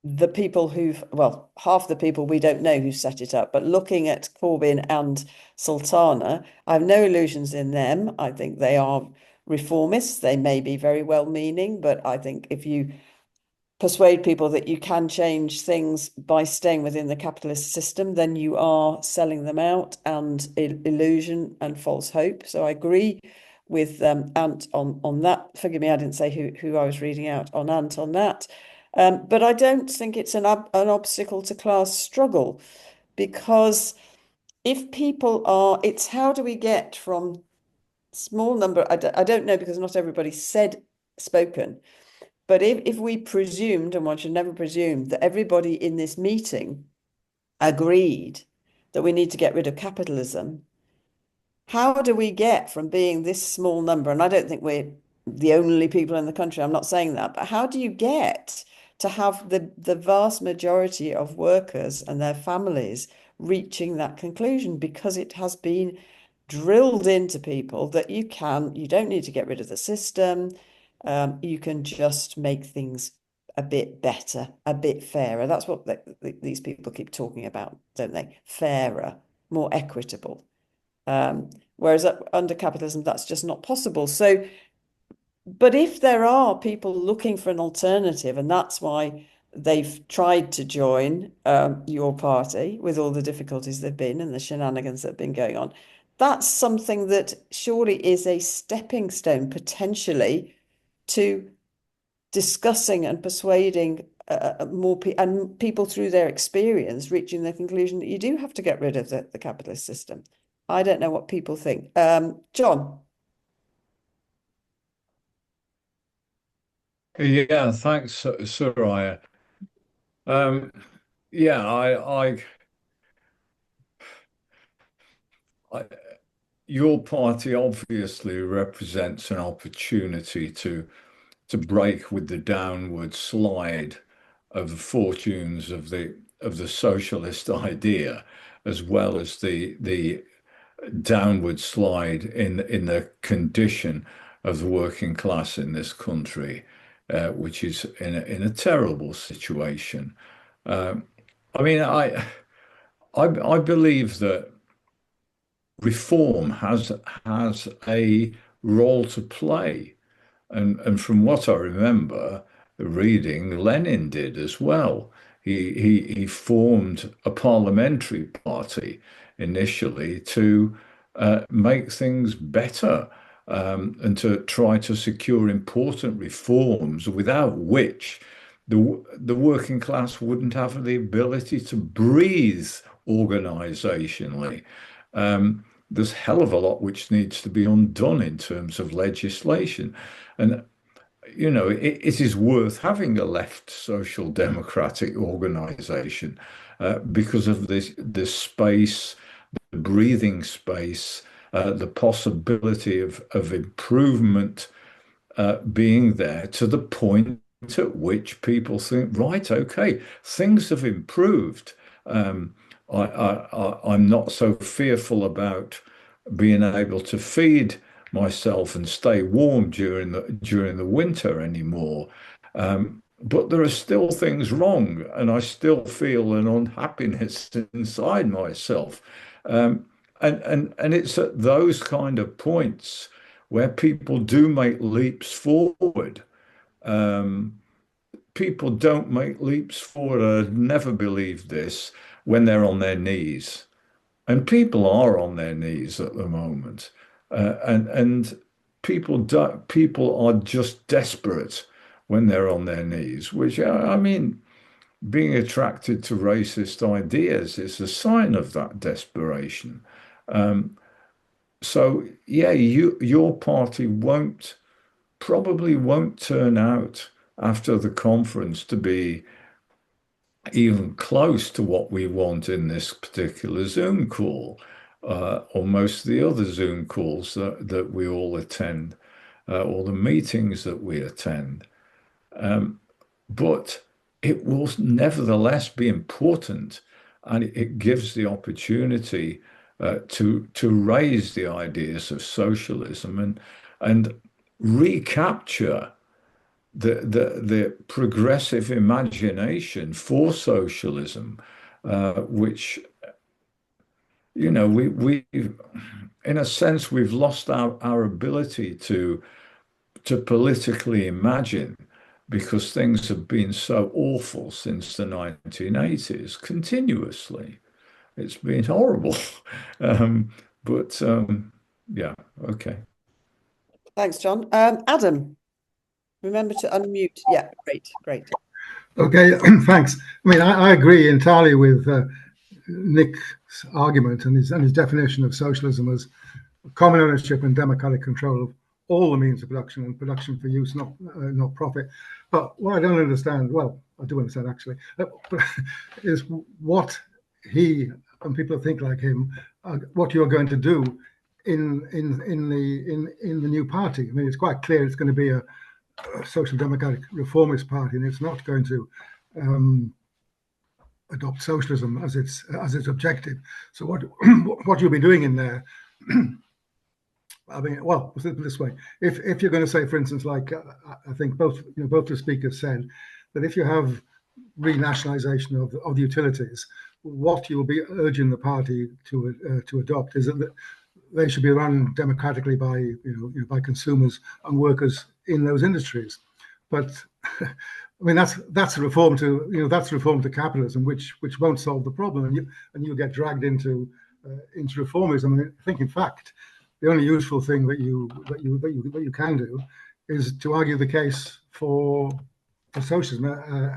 the people well, half the people we don't know who set it up, but looking at Corbyn and Sultana, I have no illusions in them. I think they are reformists. They may be very well-meaning, but I think if you persuade people that you can change things by staying within the capitalist system, then you are selling them out and illusion and false hope. So I agree with Ant on that. Forgive me, I didn't say who I was reading out on Ant on that. But I don't think it's an obstacle to class struggle, because if people are, it's how do we get from small number, I don't know, because not everybody said spoken, but if we presumed, and one should never presume, that everybody in this meeting agreed that we need to get rid of capitalism, how do we get from being this small number? And I don't think we're the only people in the country, I'm not saying that, but how do you get to have the vast majority of workers and their families reaching that conclusion? Because it has been drilled into people that you don't need to get rid of the system. You can just make things a bit better, a bit fairer. That's what these people keep talking about, don't they? Fairer, more equitable. Whereas under capitalism, that's just not possible. So, but if there are people looking for an alternative, and that's why they've tried to join your party with all the difficulties there've been and the shenanigans that have been going on, that's something that surely is a stepping stone potentially to discussing and persuading more people through their experience, reaching the conclusion that you do have to get rid of the capitalist system. I don't know what people think. John. Yeah, thanks, Soraya. Yeah, I, your party obviously represents an opportunity to break with the downward slide of the fortunes of the socialist idea, as well as the downward slide in the condition of the working class in this country, which is in a terrible situation. I mean, I believe that reform has a role to play. And from what I remember reading, Lenin did as well. He formed a parliamentary party initially to make things better, and to try to secure important reforms without which the working class wouldn't have the ability to breathe organisationally. There's a hell of a lot which needs to be undone in terms of legislation. And, you know, it is worth having a left social democratic organization, because of this space, the breathing space, the possibility of improvement being there to the point at which people think, right, okay, things have improved. I'm not so fearful about being able to feed myself and stay warm during the winter anymore. But there are still things wrong, and I still feel an unhappiness inside myself. And it's at those kind of points where people do make leaps forward. People don't make leaps forward. I've never believed this when they're on their knees. And people are on their knees at the moment, and people are just desperate when they're on their knees. Which, I mean, being attracted to racist ideas is a sign of that desperation. So yeah, your party probably won't turn out after the conference to be even close to what we want in this particular Zoom call, or most of the other Zoom calls that we all attend, or the meetings that we attend. But it will nevertheless be important, and it gives the opportunity to raise the ideas of socialism. and recapture the progressive imagination for socialism, which, you know, we in a sense we've lost our ability to politically imagine, because things have been so awful since the 1980s continuously. It's been horrible. But yeah, okay. Thanks, John. Adam, remember to unmute. Yeah, great. Okay, thanks. I mean, I agree entirely with Nick's argument and his definition of socialism as common ownership and democratic control of all the means of production, and production for use, not profit. But what I don't understand, well, I do understand actually, is what he and people who think like him, what you're going to do in the new party. I mean, it's quite clear it's going to be a social democratic reformist party, and it's not going to adopt socialism as its objective. So what you'll be doing in there, I mean, well, put it this way: if you're going to say, for instance, like I think both the speakers said, that if you have renationalisation of the utilities, what you will be urging the party to adopt is that they should be run democratically by by consumers and workers in those industries. But I mean, that's a reform to capitalism, which won't solve the problem, and you get dragged into reformism. I mean, I think in fact the only useful thing that you can do is to argue the case for socialism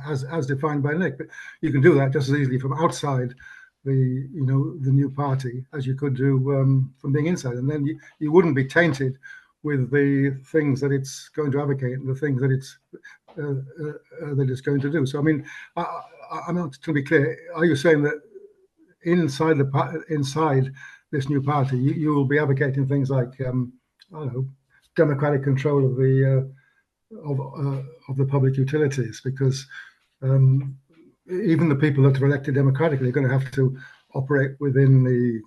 as defined by Nick. But you can do that just as easily from outside the new party as you could do from being inside, and then you wouldn't be tainted with the things that it's going to advocate and the things that it's going to do. So I mean, I'm not to be clear. Are you saying that inside this new party, you will be advocating things like I don't know, democratic control of the public utilities, because even the people that are elected democratically are going to have to operate within the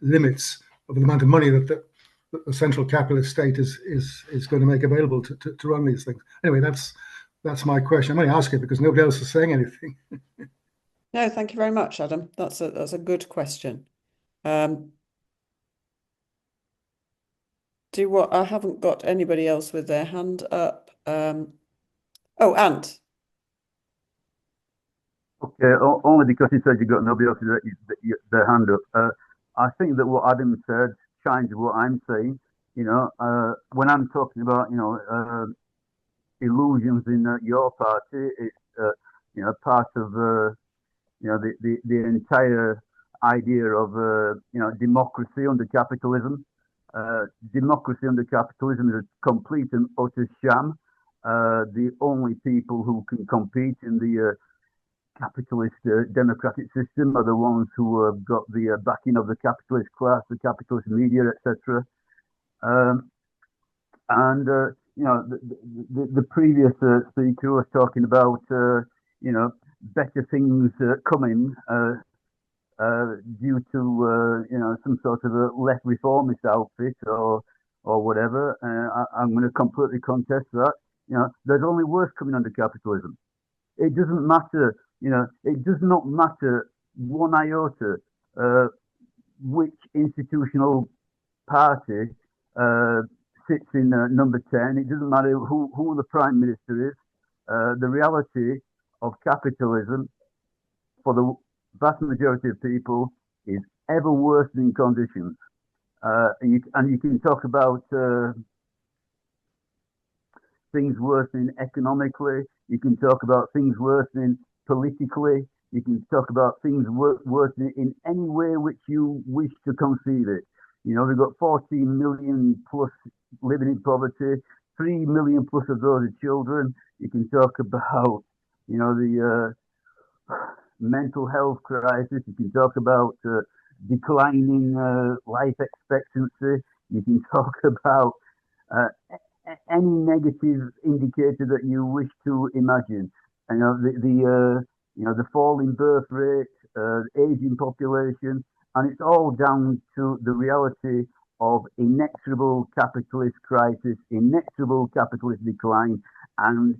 limits of the amount of money that the central capitalist state is going to make available to run these things. Anyway, that's my question. I'm only asking because nobody else is saying anything. No, thank you very much, Adam. That's a good question. I haven't got anybody else with their hand up. Oh, Ant. Okay, only because you said you got nobody else with their hand up. I think that what Adam said chimes with what I'm saying. When I'm talking about illusions in your party, it's part of the entire idea of democracy under capitalism. Democracy under capitalism is a complete and utter sham. The only people who can compete in the capitalist democratic system are the ones who have got the backing of the capitalist class, the capitalist media, etc. The previous speaker was talking about better things coming due to some sort of a left reformist outfit or whatever. I'm going to completely contest that. There's only worse coming under capitalism. It doesn't matter. It does not matter one iota which institutional party sits in number 10. It doesn't matter who the prime minister is. The reality of capitalism for the vast majority of people is ever worsening conditions. And you can talk about things worsening economically. You can talk about things worsening politically. You can talk about things worsening in any way which you wish to conceive it. We've got 14 million plus living in poverty, 3 million plus of those are children. You can talk about, the mental health crisis. You can talk about declining life expectancy. You can talk about any negative indicator that you wish to imagine. The falling birth rate, aging population, and it's all down to the reality of inexorable capitalist crisis, inexorable capitalist decline, and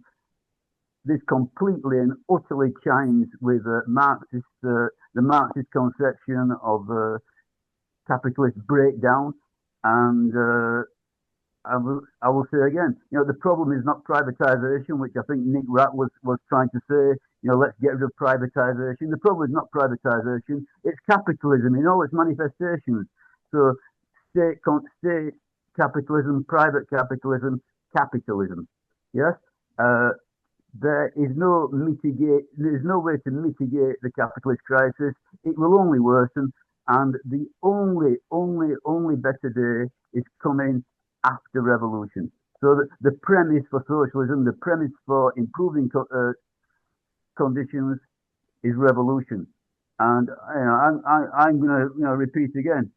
this completely and utterly chimes with the Marxist conception of capitalist breakdown. And I will say again, the problem is not privatization, which I think Nick Ratt was trying to say. Let's get rid of privatization. The problem is not privatization; it's capitalism in all its manifestations. So, state capitalism, private capitalism, capitalism. Yes. There is no way to mitigate the capitalist crisis. It will only worsen, and the only better day is coming after revolution. So the premise for socialism, the premise for improving conditions is revolution. And I'm going to repeat again.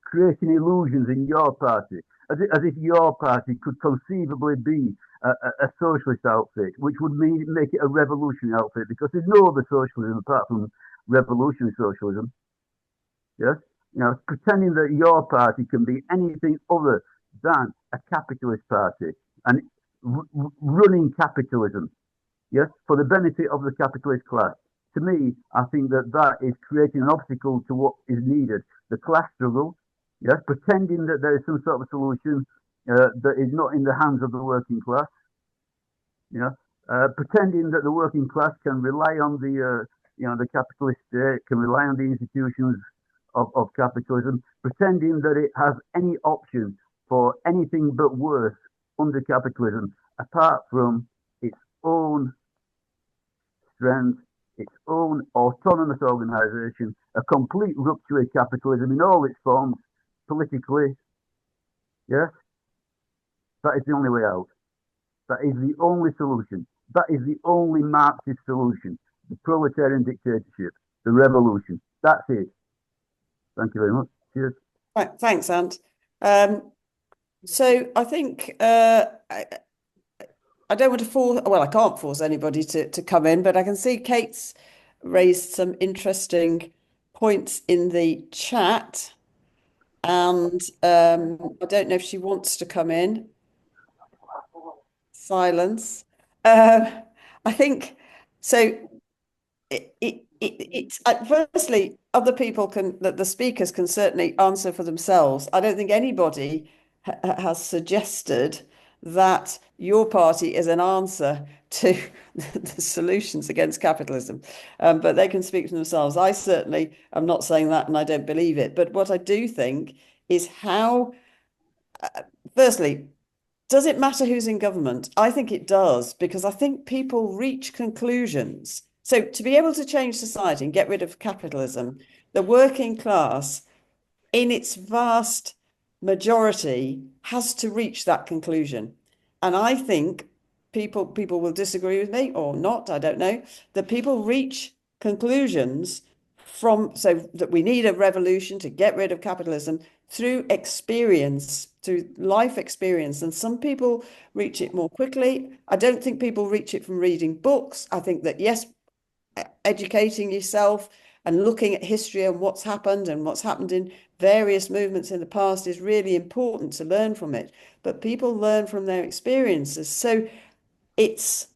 Creating illusions in your party, as if your party could conceivably be a socialist outfit, which would make it a revolutionary outfit, because there's no other socialism apart from revolutionary socialism. Yes, pretending that your party can be anything other than a capitalist party and running capitalism, yes, for the benefit of the capitalist class. To me, I think that is creating an obstacle to what is needed. The class struggle, yes, pretending that there is some sort of solution that is not in the hands of the working class. Pretending that the working class can rely on the capitalist state, can rely on the institutions of capitalism, pretending that it has any option for anything but worse under capitalism, apart from its own strength, its own autonomous organization, a complete rupture with capitalism in all its forms, politically. Yes, that is the only way out. That is the only solution. That is the only Marxist solution. The proletarian dictatorship, the revolution. That's it. Thank you very much. Cheers. Right, thanks, Ant. So I think I don't want to force, well, I can't force anybody to come in, but I can see Kate's raised some interesting points in the chat. And I don't know if she wants to come in. Silence. I think so. It's firstly, other people the speakers can certainly answer for themselves. I don't think anybody has suggested that your party is an answer to the solutions against capitalism, but they can speak for themselves. I certainly am not saying that, and I don't believe it. But what I do think is how, firstly, does it matter who's in government? I think it does, because I think people reach conclusions. So to be able to change society and get rid of capitalism, the working class, in its vast majority, has to reach that conclusion. And I think people will disagree with me or not, I don't know, that people reach conclusions so that we need a revolution to get rid of capitalism through experience, through life experience. And some people reach it more quickly. I don't think people reach it from reading books. I think that, yes, educating yourself and looking at history and what's happened in various movements in the past is really important to learn from it. But people learn from their experiences. So the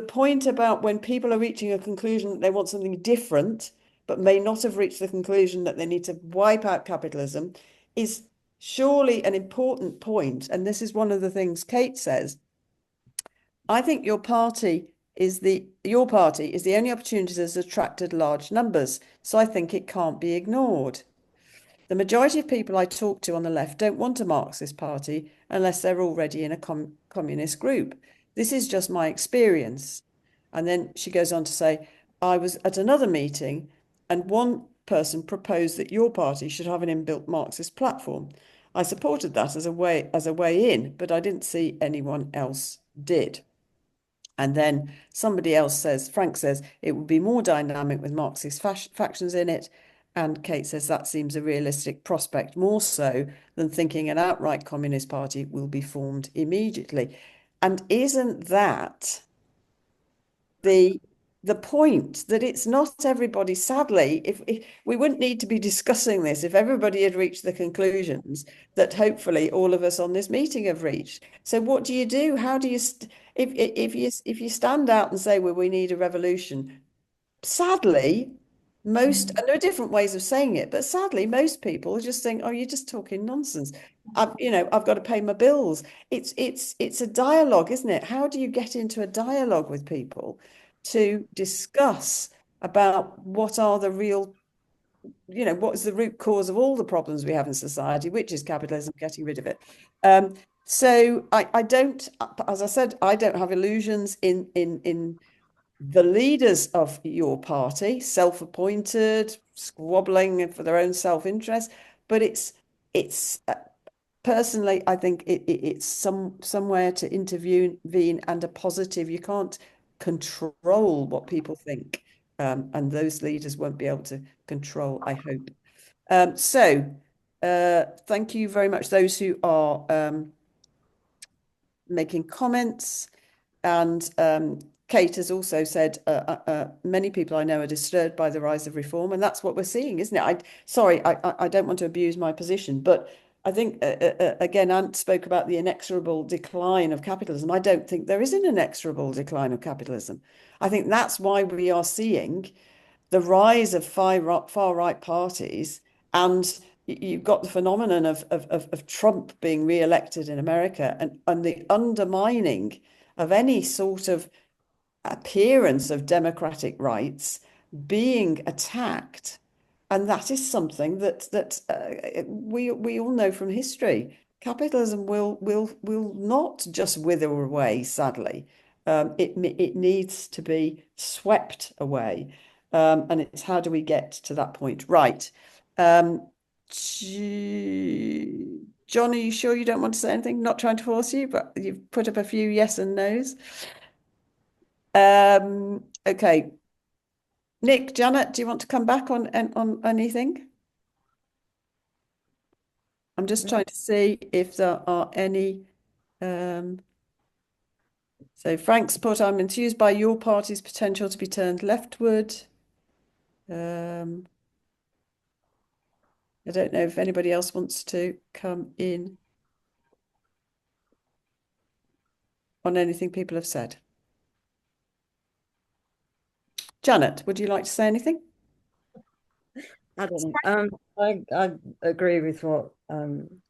point about when people are reaching a conclusion that they want something different, but may not have reached the conclusion that they need to wipe out capitalism, is surely an important point. And this is one of the things Kate says. I think your party is the only opportunity that has attracted large numbers. So I think it can't be ignored. The majority of people I talk to on the left don't want a Marxist party unless they're already in a communist group. This is just my experience. And then she goes on to say, I was at another meeting and one person proposed that your party should have an inbuilt Marxist platform. I supported that as a way in, but I didn't see anyone else did. And then somebody else says, Frank says, it would be more dynamic with Marxist factions in it. And Kate says that seems a realistic prospect, more so than thinking an outright communist party will be formed immediately. And isn't that the the point that it's not everybody. Sadly, if we wouldn't need to be discussing this if everybody had reached the conclusions that hopefully all of us on this meeting have reached. So what do you do? How do you if you stand out and say, well, we need a revolution? Sadly, and there are different ways of saying it, but sadly, most people just think, oh, you're just talking nonsense. I've got to pay my bills. It's a dialogue, isn't it? How do you get into a dialogue with people to discuss about what are the real, what is the root cause of all the problems we have in society, which is capitalism, getting rid of it. So I don't, as I said, I don't have illusions in the leaders of your party, self-appointed, squabbling for their own self-interest, but it's personally, I think it's somewhere to intervene and a positive. You can't control what people think, and those leaders won't be able to control, I hope. Thank you very much, those who are making comments. And Kate has also said many people I know are disturbed by the rise of reform, and that's what we're seeing, isn't it? I don't want to abuse my position, but I think again, Ant spoke about the inexorable decline of capitalism. I don't think there is an inexorable decline of capitalism. I think that's why we are seeing the rise of far right parties, and you've got the phenomenon of Trump being re-elected in America, and the undermining of any sort of appearance of democratic rights being attacked. And that is something that we all know from history. Capitalism will not just wither away, sadly. It needs to be swept away. And it's how do we get to that point? Right. John, are you sure you don't want to say anything? Not trying to force you, but you've put up a few yes and no's. Okay. Nick, Janet, do you want to come back on anything? I'm just trying to see if there are any. So Frank's put, I'm enthused by your party's potential to be turned leftward. I don't know if anybody else wants to come in on anything people have said. Janet, would you like to say anything? I don't know. I agree with what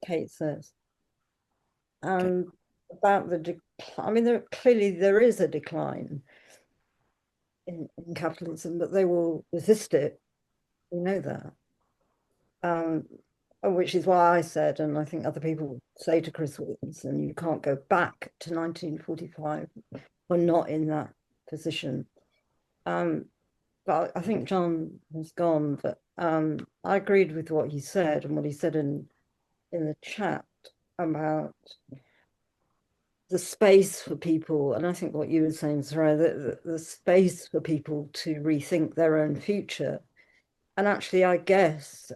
Kate says. About the decline. I mean, clearly there is a decline in capitalism, but they will resist it. We know that. Which is why I said, and I think other people say to Chris Wilkinson, you can't go back to 1945. We're not in that position. But I think John has gone, but I agreed with what he said and what he said in the chat about the space for people, and I think what you were saying, Sarah, the space for people to rethink their own future. And actually, I guess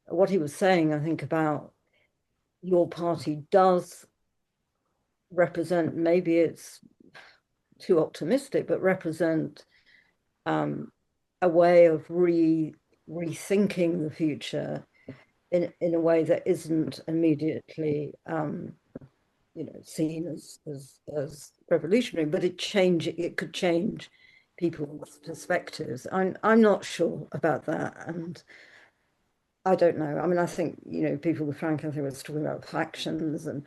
what he was saying, I think, about your party does represent, maybe it's too optimistic, but represent a way of rethinking the future in a way that isn't immediately seen as revolutionary, but it could change people's perspectives. I'm not sure about that, and I don't know. I mean, I think people with Frank, I think, was talking about factions, and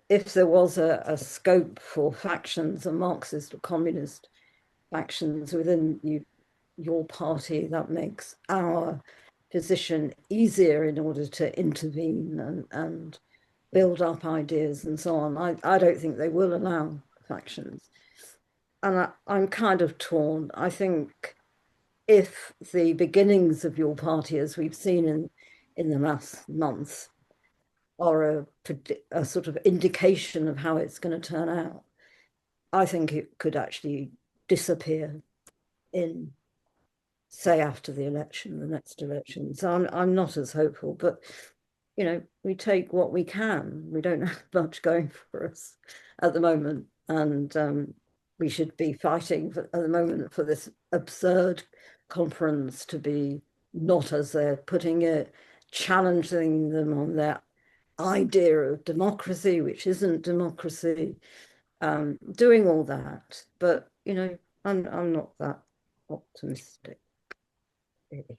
if there was a scope for factions, a Marxist or communist factions within your party, that makes our position easier in order to intervene and build up ideas and so on. I don't think they will allow factions. And I'm kind of torn. I think if the beginnings of your party, as we've seen in the last month, are a sort of indication of how it's going to turn out, I think it could actually disappear in, say, after the next election. So I'm not as hopeful, but we take what we can. We don't have much going for us at the moment, and we should be fighting at the moment for this absurd conference to be not, as they're putting it, challenging them on their idea of democracy, which isn't democracy, doing all that. But, you know, I'm not that optimistic, really.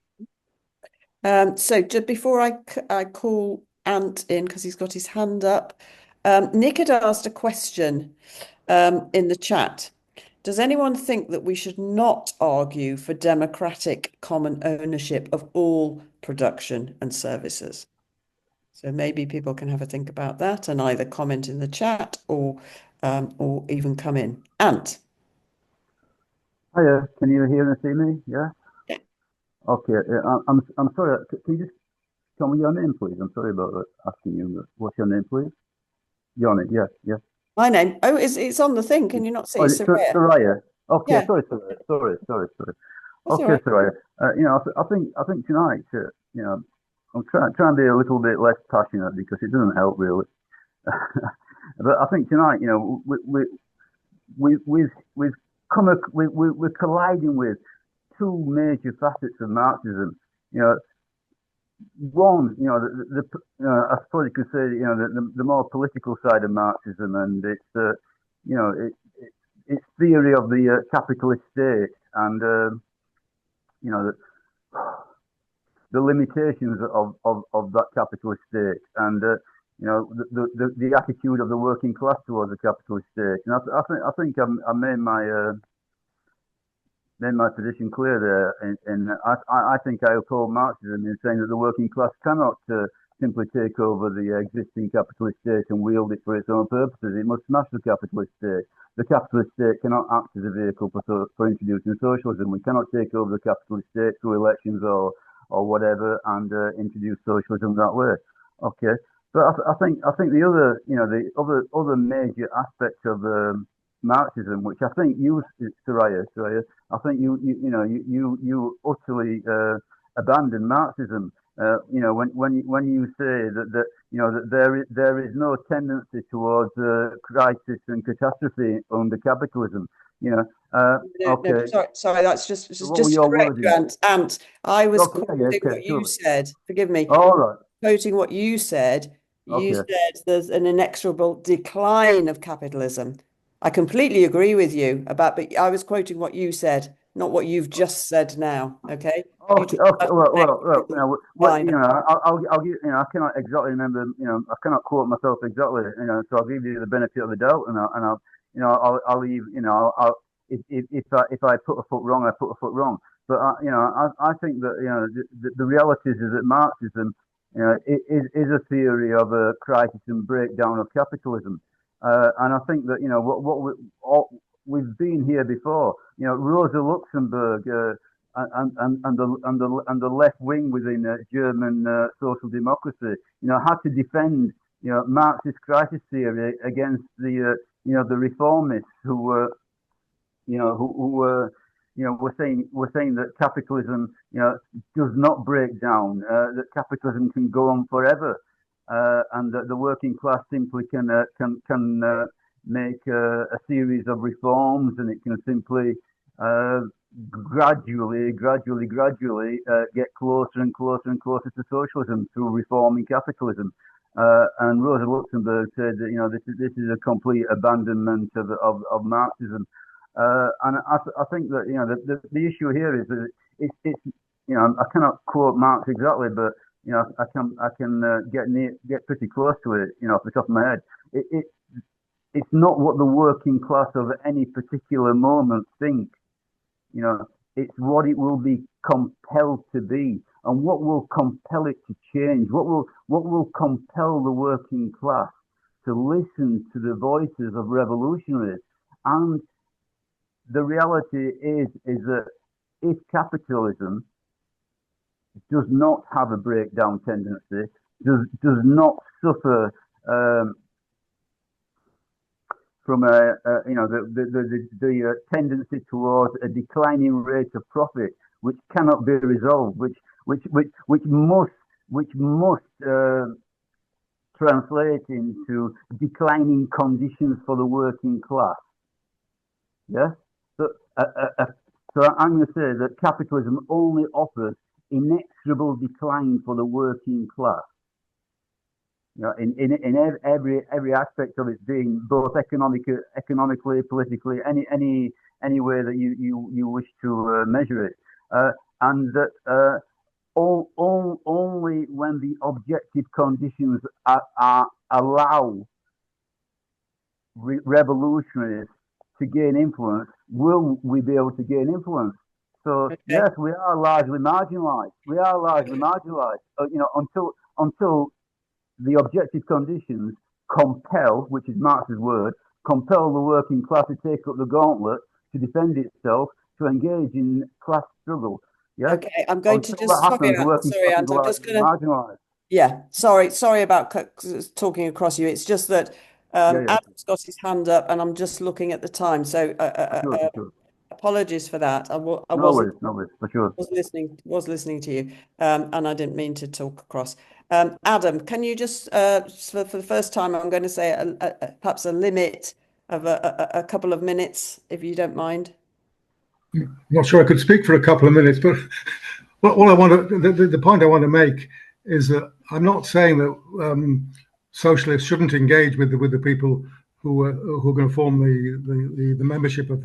So just before I call Ant in, because he's got his hand up, Nick had asked a question in the chat. Does anyone think that we should not argue for democratic common ownership of all production and services? So maybe people can have a think about that and either comment in the chat or even come in. Ant. Hiya, can you hear and see me? Yeah? Yeah. Okay, I'm sorry, can you just tell me your name, please? I'm sorry about asking you. What's your name, please? Yoni, yes, yes. My name. Oh, it's on the thing. Can you not see? Oh, it's Soraya. Soraya. Okay, Yeah. sorry. That's Okay, all right. Soraya. You know, I think tonight, you know, I'm trying to be a little bit less passionate because it doesn't help really. But I think tonight, you know, we're colliding with two major facets of Marxism. You know, one, you know, I suppose you could say, you know, the more political side of Marxism, and it's, you know, it's theory of the capitalist state, and you know, the limitations of that capitalist state, and you know, the attitude of the working class towards the capitalist state. And I think I made my position clear there. And I think I uphold Marxism in saying that the working class cannot simply take over the existing capitalist state and wield it for its own purposes. It must smash the capitalist state. The capitalist state cannot act as a vehicle for introducing socialism. We cannot take over the capitalist state through elections or whatever and introduce socialism that way. Okay, but I think the other, you know, the other major aspect of Marxism, which I think you, Soraya, I think you utterly abandon Marxism. You know, when you say that you know that there is no tendency towards crisis and catastrophe under capitalism. You know, okay. No, sorry, that's just What were to your correct you, words? Ant. I was Okay, quoting what you sure. said. Forgive me. All right. Quoting what you said. You Okay. said there's an inexorable decline of capitalism. I completely agree with you about, but I was quoting what you said, not what you've just said now. Okay. You Okay. talked Okay. about Well. You know, what, you decline. know, I'll give. You know, I cannot exactly remember. You know, I cannot quote myself exactly. You know, so I'll give you the benefit of the doubt, and I'll you know, I'll leave. You know, if I put a foot wrong, I put a foot wrong. But you know, I think that, you know, the realities is that Marxism, you know, is a theory of a crisis and breakdown of capitalism. And I think that, you know, we've been here before. You know, Rosa Luxemburg and the left wing within German social democracy, you know, had to defend, you know, Marxist crisis theory against the you know, the reformists who were, you know, who were, you know, we're saying that capitalism, you know, does not break down, that capitalism can go on forever, and that the working class simply can make a series of reforms, and it can simply gradually get closer and closer and closer to socialism through reforming capitalism. And Rosa Luxemburg said that, you know, this is a complete abandonment of Marxism. And I think that, you know, the issue here is that it's you know, I cannot quote Marx exactly, but, you know, I can get pretty close to it, you know, off the top of my head. It's not what the working class of any particular moment think. You know, it's what it will be compelled to be, and what will compel it to change. What will compel the working class to listen to the voices of revolutionaries. And the reality is that if capitalism does not have a breakdown tendency, does not suffer from you know, the tendency towards a declining rate of profit, which cannot be resolved, which must translate into declining conditions for the working class. Yeah. So, so I'm going to say that capitalism only offers inexorable decline for the working class. You know, in every aspect of its being, both economically, politically, any way that you wish to measure it, and that only when the objective conditions allow revolutionaries to gain influence will we be able to gain influence. So Okay. yes, we are largely marginalized. We are largely marginalized. You know, until the objective conditions compel, which is Marx's word, compel the working class to take up the gauntlet, to defend itself, to engage in class struggle. Yes? Okay, I'm going to Until just, that happens, the working sorry, class Ant, is I'm just largely going to, marginalized. yeah, sorry about talking across you. It's just that Yeah. Adam's got his hand up and I'm just looking at the time. So For sure. apologies for that. I No wasn't worries, for sure. was listening to you, and I didn't mean to talk across. Adam, can you just for the first time, I'm going to say perhaps a limit of a couple of minutes, if you don't mind. I'm not sure I could speak for a couple of minutes, but all I want to, the point I want to make is that I'm not saying that socialists shouldn't engage with the people who are going to form the membership of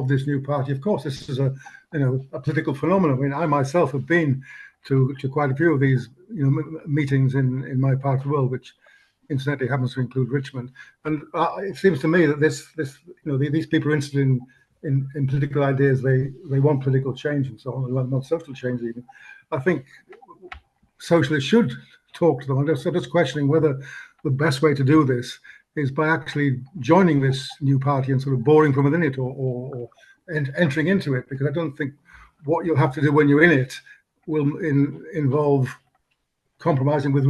this new party. Of course, this is a political phenomenon. I mean, I myself have been to quite a few of these meetings in my part of the world, which incidentally happens to include Richmond. And it seems to me that these people are interested in political ideas. They want political change and so on, not social change even. I think socialists should talk to them. I'm just questioning whether the best way to do this is by actually joining this new party and sort of boring from within it, or entering into it, because I don't think what you'll have to do when you're in it will involve compromising with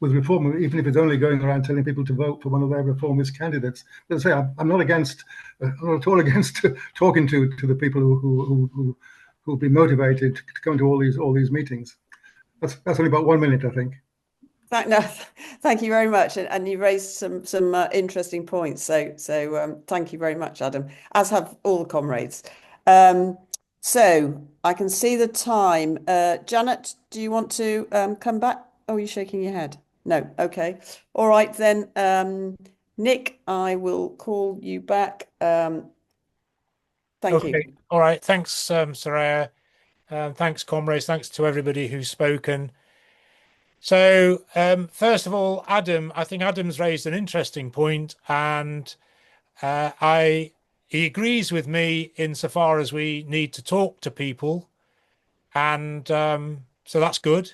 reform, even if it's only going around telling people to vote for one of their reformist candidates. As I say, I'm not at all against talking to the people who'll be motivated to come to all these meetings. That's only about 1 minute, I think. Thank you very much, and you raised some interesting points. So thank you very much, Adam. As have all the comrades. So I can see the time. Janet, do you want to come back? Oh, you're shaking your head. No. Okay. All right then. Nick, I will call you back. Thank you. All right. Thanks, Soraya. Thanks, comrades. Thanks to everybody who's spoken. So, first of all, Adam, I think Adam's raised an interesting point, and he agrees with me insofar as we need to talk to people, and so that's good.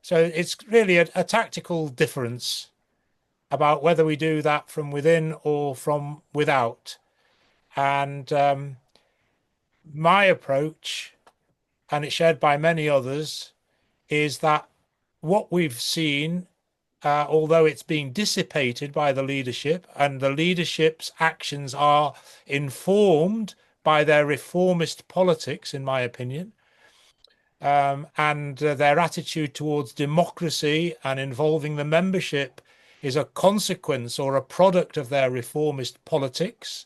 So it's really a tactical difference about whether we do that from within or from without. And my approach, and it's shared by many others, is that what we've seen, although it's being dissipated by the leadership, and the leadership's actions are informed by their reformist politics, in my opinion, and their attitude towards democracy and involving the membership is a consequence or a product of their reformist politics.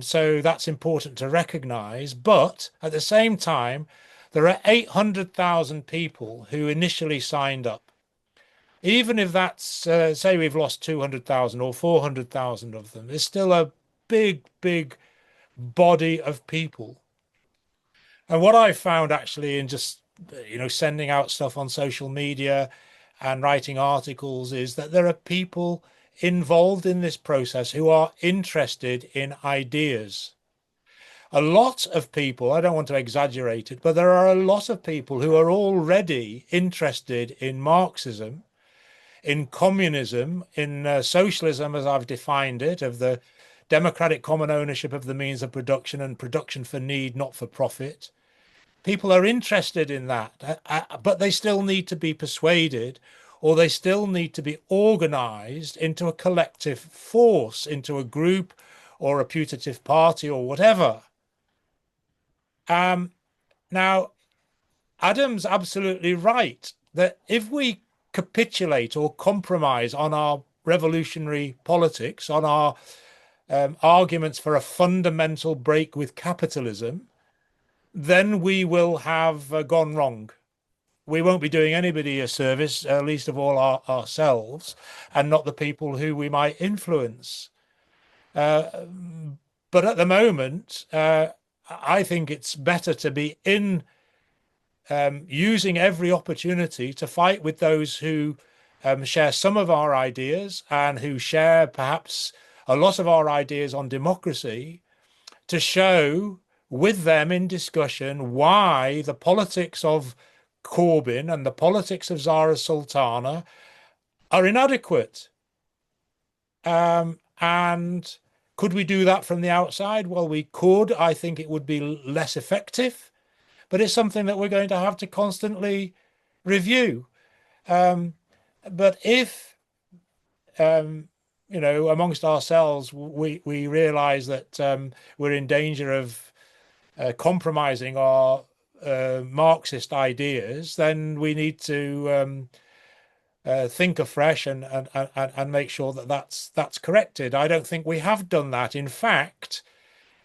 So that's important to recognize. But at the same time, there are 800,000 people who initially signed up. Even if that's, say we've lost 200,000 or 400,000 of them, it's still a big, big body of people. And what I found actually in just, sending out stuff on social media and writing articles is that there are people involved in this process who are interested in ideas. A lot of people, I don't want to exaggerate it, but there are a lot of people who are already interested in Marxism, in communism, in socialism as I've defined it, of the democratic common ownership of the means of production and production for need, not for profit. People are interested in that, but they still need to be persuaded, or they still need to be organized into a collective force, into a group or a putative party or whatever. Now, Adam's absolutely right that if we capitulate or compromise on our revolutionary politics, on our arguments for a fundamental break with capitalism, then we will have gone wrong. We won't be doing anybody a service, least of all ourselves, and not the people who we might influence. But at the moment, I think it's better to be in using every opportunity to fight with those who share some of our ideas and who share perhaps a lot of our ideas on democracy, to show with them in discussion why the politics of Corbyn and the politics of Zara Sultana are inadequate. And could we do that from the outside? Well, we could. I think it would be less effective, but it's something that we're going to have to constantly review. But if, amongst ourselves, we realize that we're in danger of compromising our Marxist ideas, then we need to think afresh and make sure that that's corrected. I don't think we have done that. In fact,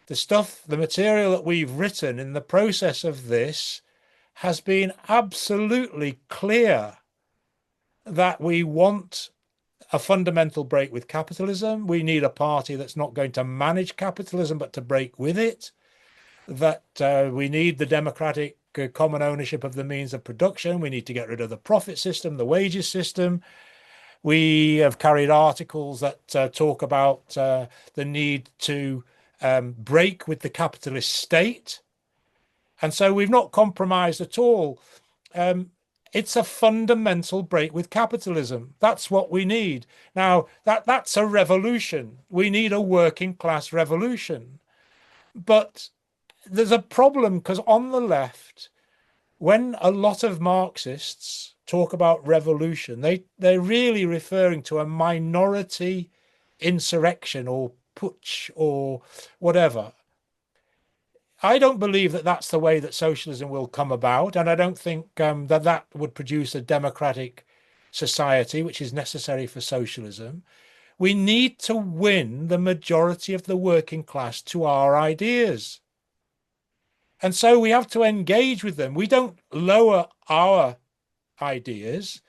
the material that we've written in the process of this has been absolutely clear that we want a fundamental break with capitalism. We need a party that's not going to manage capitalism, but to break with it. That we need the democratic common ownership of the means of production. We need to get rid of the profit system, the wages system. We have carried articles that talk about the need to break with the capitalist state. And so we've not compromised at all. It's a fundamental break with capitalism. That's what we need. Now, that's a revolution. We need a working class revolution. But there's a problem, because on the left, when a lot of Marxists talk about revolution, they're really referring to a minority insurrection or putsch or whatever. I don't believe that that's the way that socialism will come about, and I don't think that would produce a democratic society, which is necessary for socialism. We need to win the majority of the working class to our ideas. And so we have to engage with them. We don't lower our ideas,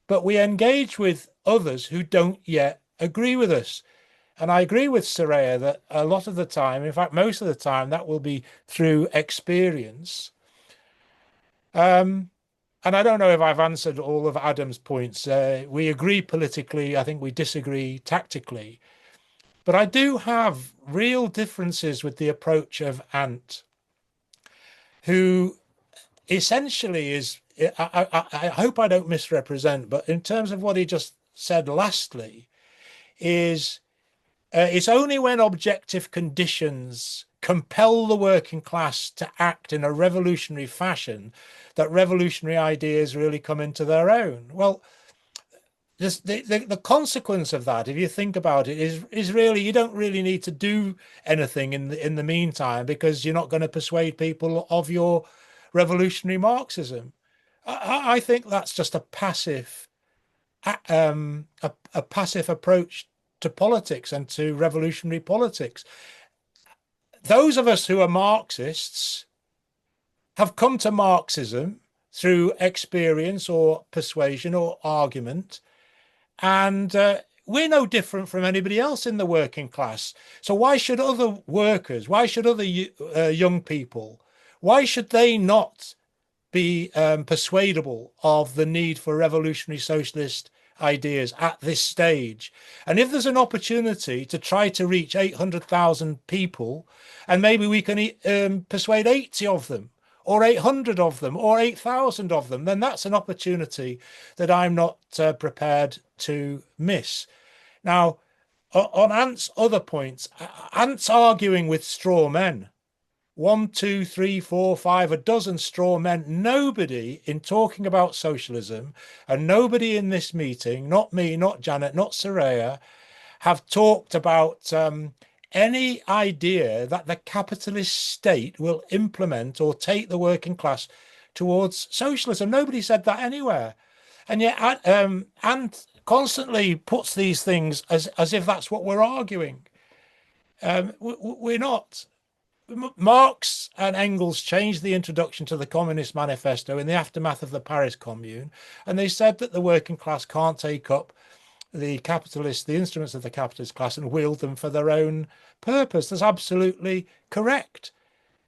but we engage with others who don't yet agree with us. And I agree with Soraya that a lot of the time, in fact, most of the time, that will be through experience. And I don't know if I've answered all of Adam's points. We agree politically. I think we disagree tactically. But I do have real differences with the approach of Ant, who essentially is, I hope I don't misrepresent, but in terms of what he just said lastly, is it's only when objective conditions compel the working class to act in a revolutionary fashion that revolutionary ideas really come into their own. Well, the consequence of that, if you think about it, is really you don't really need to do anything in the meantime, because you're not going to persuade people of your revolutionary Marxism. I think that's just a passive approach to politics and to revolutionary politics. Those of us who are Marxists have come to Marxism through experience or persuasion or argument, and we're no different from anybody else in the working class. So why should other workers, why should other young people, why should they not be persuadable of the need for revolutionary socialist ideas at this stage? And if there's an opportunity to try to reach 800,000 people, and maybe we can persuade 80 of them, or 800 of them, or 8,000 of them, then that's an opportunity that I'm not prepared to miss. Now, on Ant's other points, Ant's arguing with straw men. 1, 2, 3, 4, 5, a dozen straw men. Nobody in talking about socialism, and nobody in this meeting, not me, not Janet, not Soraya, have talked about any idea that the capitalist state will implement or take the working class towards socialism. Nobody said that anywhere. And yet Ant constantly puts these things as if that's what we're arguing. We're not. Marx and Engels changed the introduction to the Communist Manifesto in the aftermath of the Paris Commune, and they said that the working class can't take up the instruments of the capitalist class and wield them for their own purpose. That's absolutely correct.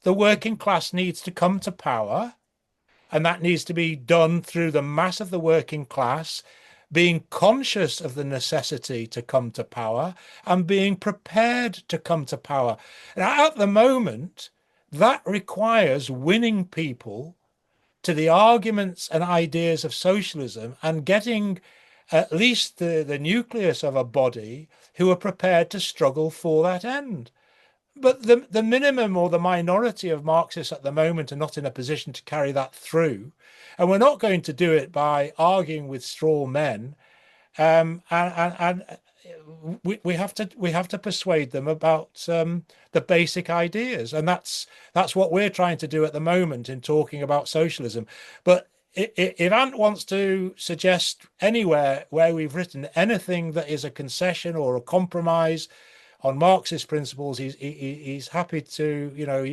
The working class needs to come to power, and that needs to be done through the mass of the working class being conscious of the necessity to come to power and being prepared to come to power. Now, at the moment, that requires winning people to the arguments and ideas of socialism and getting at least the nucleus of a body who are prepared to struggle for that end. But the minimum or the minority of Marxists at the moment are not in a position to carry that through. And we're not going to do it by arguing with straw men. And we have to persuade them about the basic ideas. And that's what we're trying to do at the moment in talking about socialism. But if Ant wants to suggest anywhere where we've written anything that is a concession or a compromise on Marxist principles, he's happy to,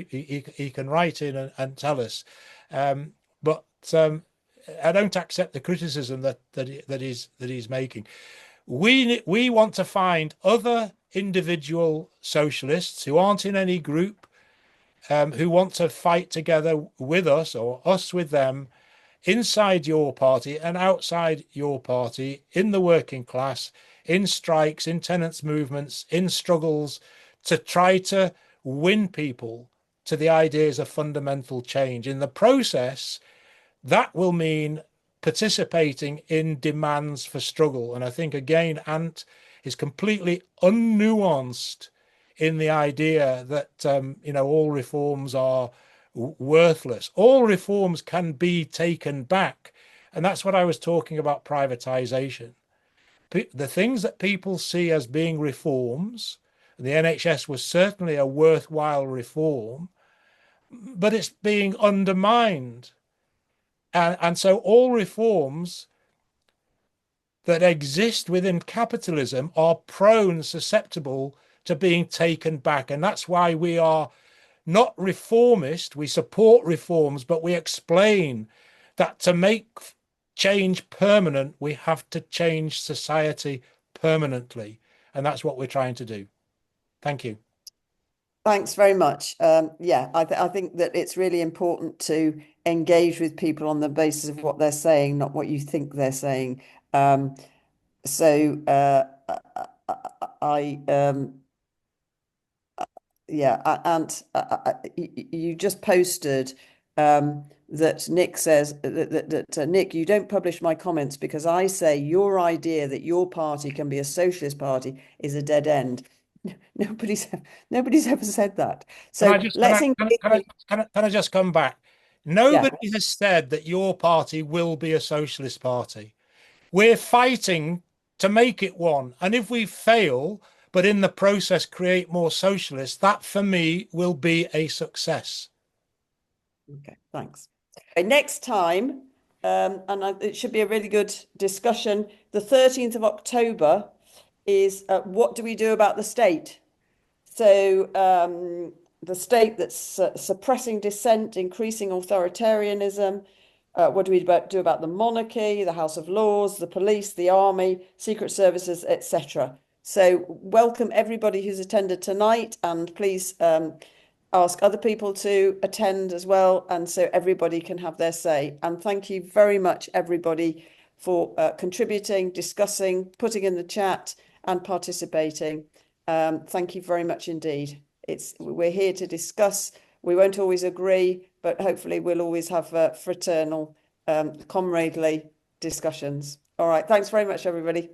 he can write in and tell us. But I don't accept the criticism that he's making. We want to find other individual socialists who aren't in any group, who want to fight together with us or us with them, inside your party and outside your party, in the working class, in strikes, in tenants' movements, in struggles, to try to win people to the ideas of fundamental change. In the process, that will mean participating in demands for struggle. And I think, again, Ant is completely unnuanced in the idea that, all reforms are worthless. All reforms can be taken back. And that's what I was talking about, privatization. The things that people see as being reforms, the NHS was certainly a worthwhile reform, but it's being undermined. And so all reforms that exist within capitalism are prone, susceptible to being taken back. And that's why we are not reformist. We support reforms, but we explain that to make change permanent, we have to change society permanently. And that's what we're trying to do. Thank you. Thanks very much. I think that it's really important to engage with people on the basis of what they're saying, not what you think they're saying. You just posted that Nick says that Nick, you don't publish my comments because I say your idea that your party can be a socialist party is a dead end. Nobody's ever said that. So can I just come back? Nobody has said that your party will be a socialist party. We're fighting to make it one. And if we fail, but in the process create more socialists, that for me will be a success. Okay, thanks. Okay, next time, it should be a really good discussion. The 13th of October is what do we do about the state? So the state that's suppressing dissent, increasing authoritarianism. What do we do about the monarchy, the House of Lords, the police, the army, secret services, etc.? So welcome everybody who's attended tonight, and please ask other people to attend as well, and so everybody can have their say. And thank you very much, everybody, for contributing, discussing, putting in the chat and participating. Thank you very much indeed. We're here to discuss. We won't always agree, but hopefully we'll always have fraternal, comradely discussions. All right. Thanks very much, everybody.